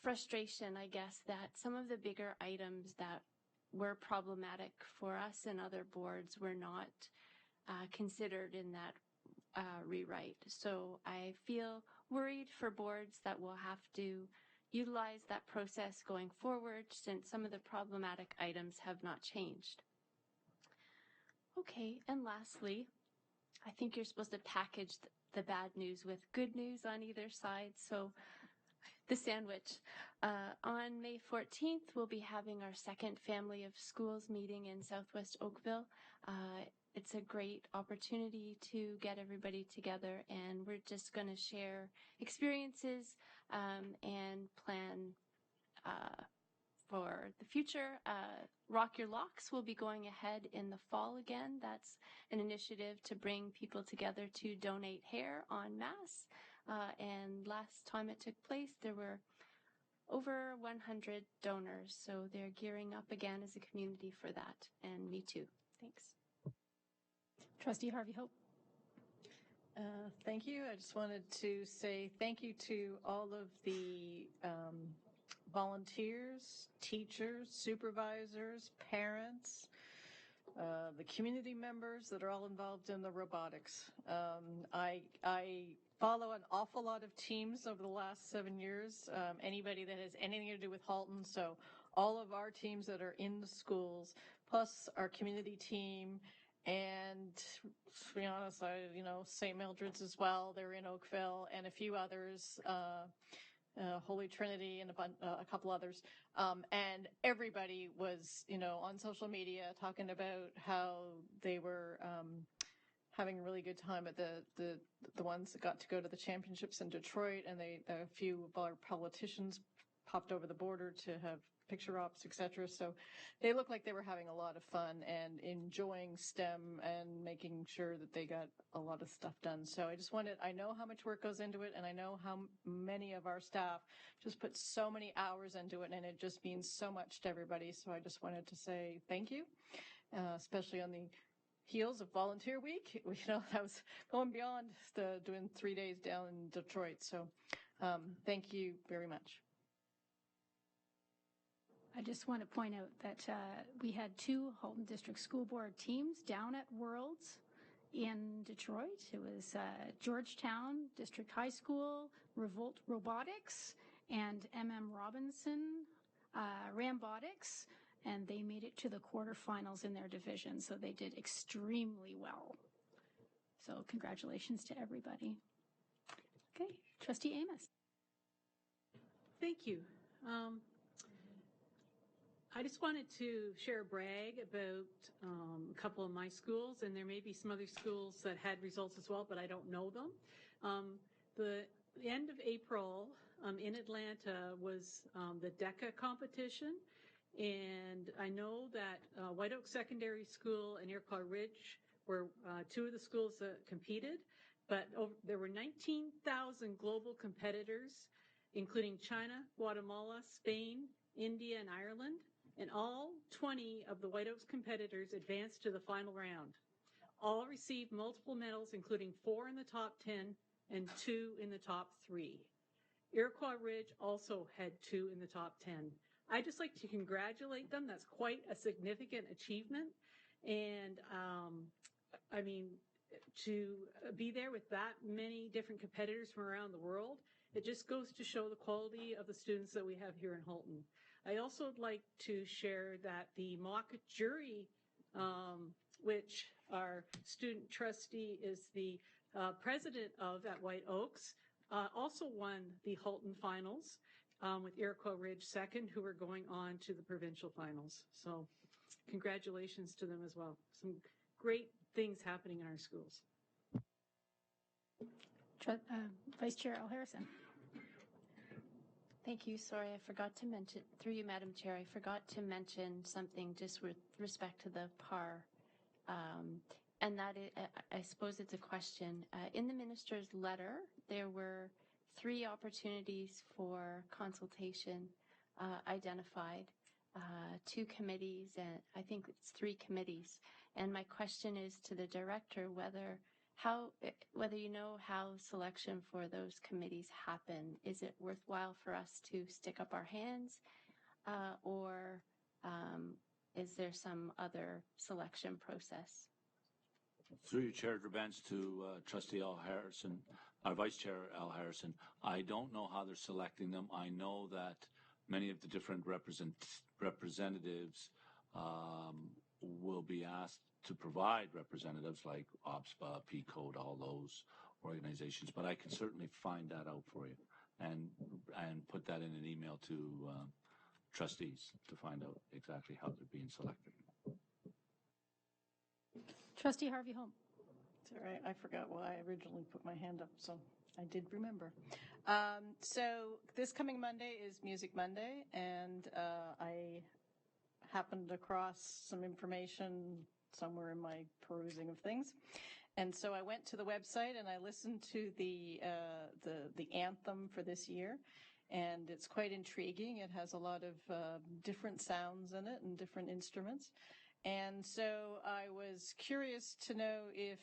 frustration, I guess, that some of the bigger items that were problematic for us and other boards were not considered in that rewrite. So I feel worried for boards that will have to utilize that process going forward, since some of the problematic items have not changed. Okay, and lastly, I think you're supposed to package the bad news with good news on either side. So the sandwich. On May 14th, we'll be having our second Family of Schools meeting in Southwest Oakville. It's a great opportunity to get everybody together, and we're just going to share experiences and plan for the future. Rock Your Locks will be going ahead in the fall again. That's an initiative to bring people together to donate hair en masse. And last time it took place, there were over 100 donors. So they're gearing up again as a community for that. And me too. Thanks. Trustee Harvey Hope. Thank you. I just wanted to say thank you to all of the volunteers, teachers, supervisors, parents, the community members that are all involved in the robotics. I follow an awful lot of teams over the last 7 years, anybody that has anything to do with Halton. So all of our teams that are in the schools, plus our community team, and to be honest, St. Mildred's as well. They're in Oakville, and a few others, Holy Trinity and a couple others. And everybody was, on social media talking about how they were having a really good time at the ones that got to go to the championships in Detroit, and a few of our politicians popped over the border to have picture ops, etc. So they looked like they were having a lot of fun and enjoying STEM and making sure that they got a lot of stuff done. So I know how much work goes into it, and I know how many of our staff just put so many hours into it, and it just means so much to everybody. So I just wanted to say thank you, especially on the heels of Volunteer Week. I was going beyond doing 3 days down in Detroit. So thank you very much. I just want to point out that we had 2 Halton District School Board teams down at Worlds in Detroit. It was Georgetown District High School, Revolt Robotics, and Robinson Rambotics, and they made it to the quarterfinals in their division, so they did extremely well. So congratulations to everybody. Okay, Trustee Amos. Thank you. I just wanted to share a brag about a couple of my schools, and there may be some other schools that had results as well, but I don't know them. The end of April in Atlanta was the DECA competition, and I know that White Oak Secondary School and Iroquois Ridge were 2 of the schools that competed, but there were 19,000 global competitors, including China, Guatemala, Spain, India, and Ireland. And all 20 of the White Oaks competitors advanced to the final round. All received multiple medals, including 4 in the top 10 and 2 in the top 3. Iroquois Ridge also had 2 in the top 10. I'd just like to congratulate them. That's quite a significant achievement. And to be there with that many different competitors from around the world, it just goes to show the quality of the students that we have here in Halton. I also would like to share that the mock jury, which our student trustee is the president of at White Oaks, also won the Halton finals with Iroquois Ridge second, who are going on to the provincial finals. So congratulations to them as well. Some great things happening in our schools. Vice Chair Al Harrison. Thank you. Sorry, I forgot to mention, through you, Madam Chair, I forgot to mention something just with respect to the PAR. And that is, I suppose it's a question. In the minister's letter, there were 3 opportunities for consultation identified, 2 committees, and I think it's 3 committees. And my question is to the director whether you know how selection for those committees happen. Is it worthwhile for us to stick up our hands, or is there some other selection process? Through you, Chair Drabens, to Trustee Al Harrison, Vice Chair Al Harrison. I don't know how they're selecting them. I know that many of the different representatives will be asked to provide representatives like OPSPA, P-Code, all those organizations. But I can certainly find that out for you and put that in an email to trustees to find out exactly how they're being selected. Trustee Harvey Holm. It's all right. I forgot why I originally put my hand up, so I did remember. So this coming Monday is Music Monday, and I happened across some information somewhere in my perusing of things. And so I went to the website and I listened to the anthem for this year, and it's quite intriguing. It has a lot of different sounds in it and different instruments. And so I was curious to know if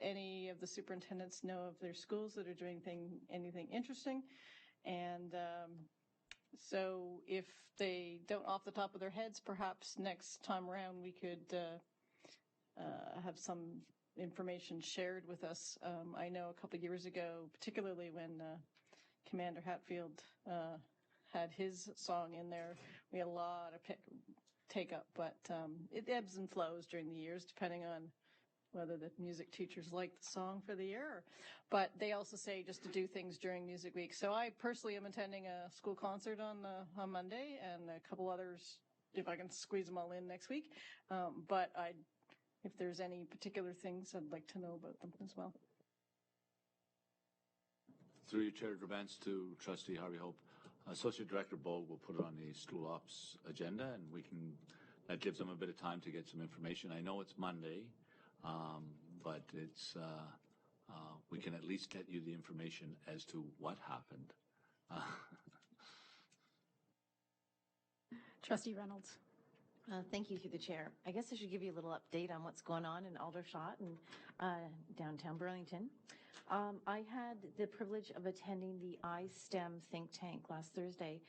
any of the superintendents know of their schools that are doing anything interesting. And so if they don't off the top of their heads, perhaps next time around we could have some information shared with us. I know a couple of years ago, particularly when Commander Hatfield had his song in there, we had a lot of take up, but it ebbs and flows during the years depending on whether the music teachers like the song for the year. But they also say just to do things during Music Week. So I personally am attending a school concert on Monday, and a couple others, if I can squeeze them all in next week. But if there's any particular things, I'd like to know about them as well. Through your Chair Grabants to Trustee Harvey Hope, Associate Director Bogue will put it on the school ops agenda, and that gives them a bit of time to get some information. I know it's Monday, but we can at least get you the information as to what happened. Trustee Reynolds. Thank you through the chair. I guess I should give you a little update on what's going on in Aldershot and downtown Burlington. I had the privilege of attending the iSTEM think tank last Thursday.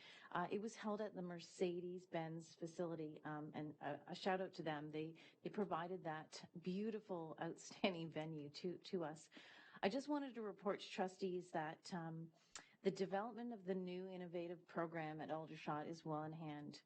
It was held at the Mercedes-Benz facility, and a shout out to them. They provided that beautiful, outstanding venue to us. I just wanted to report to trustees that the development of the new innovative program at Aldershot is well in hand.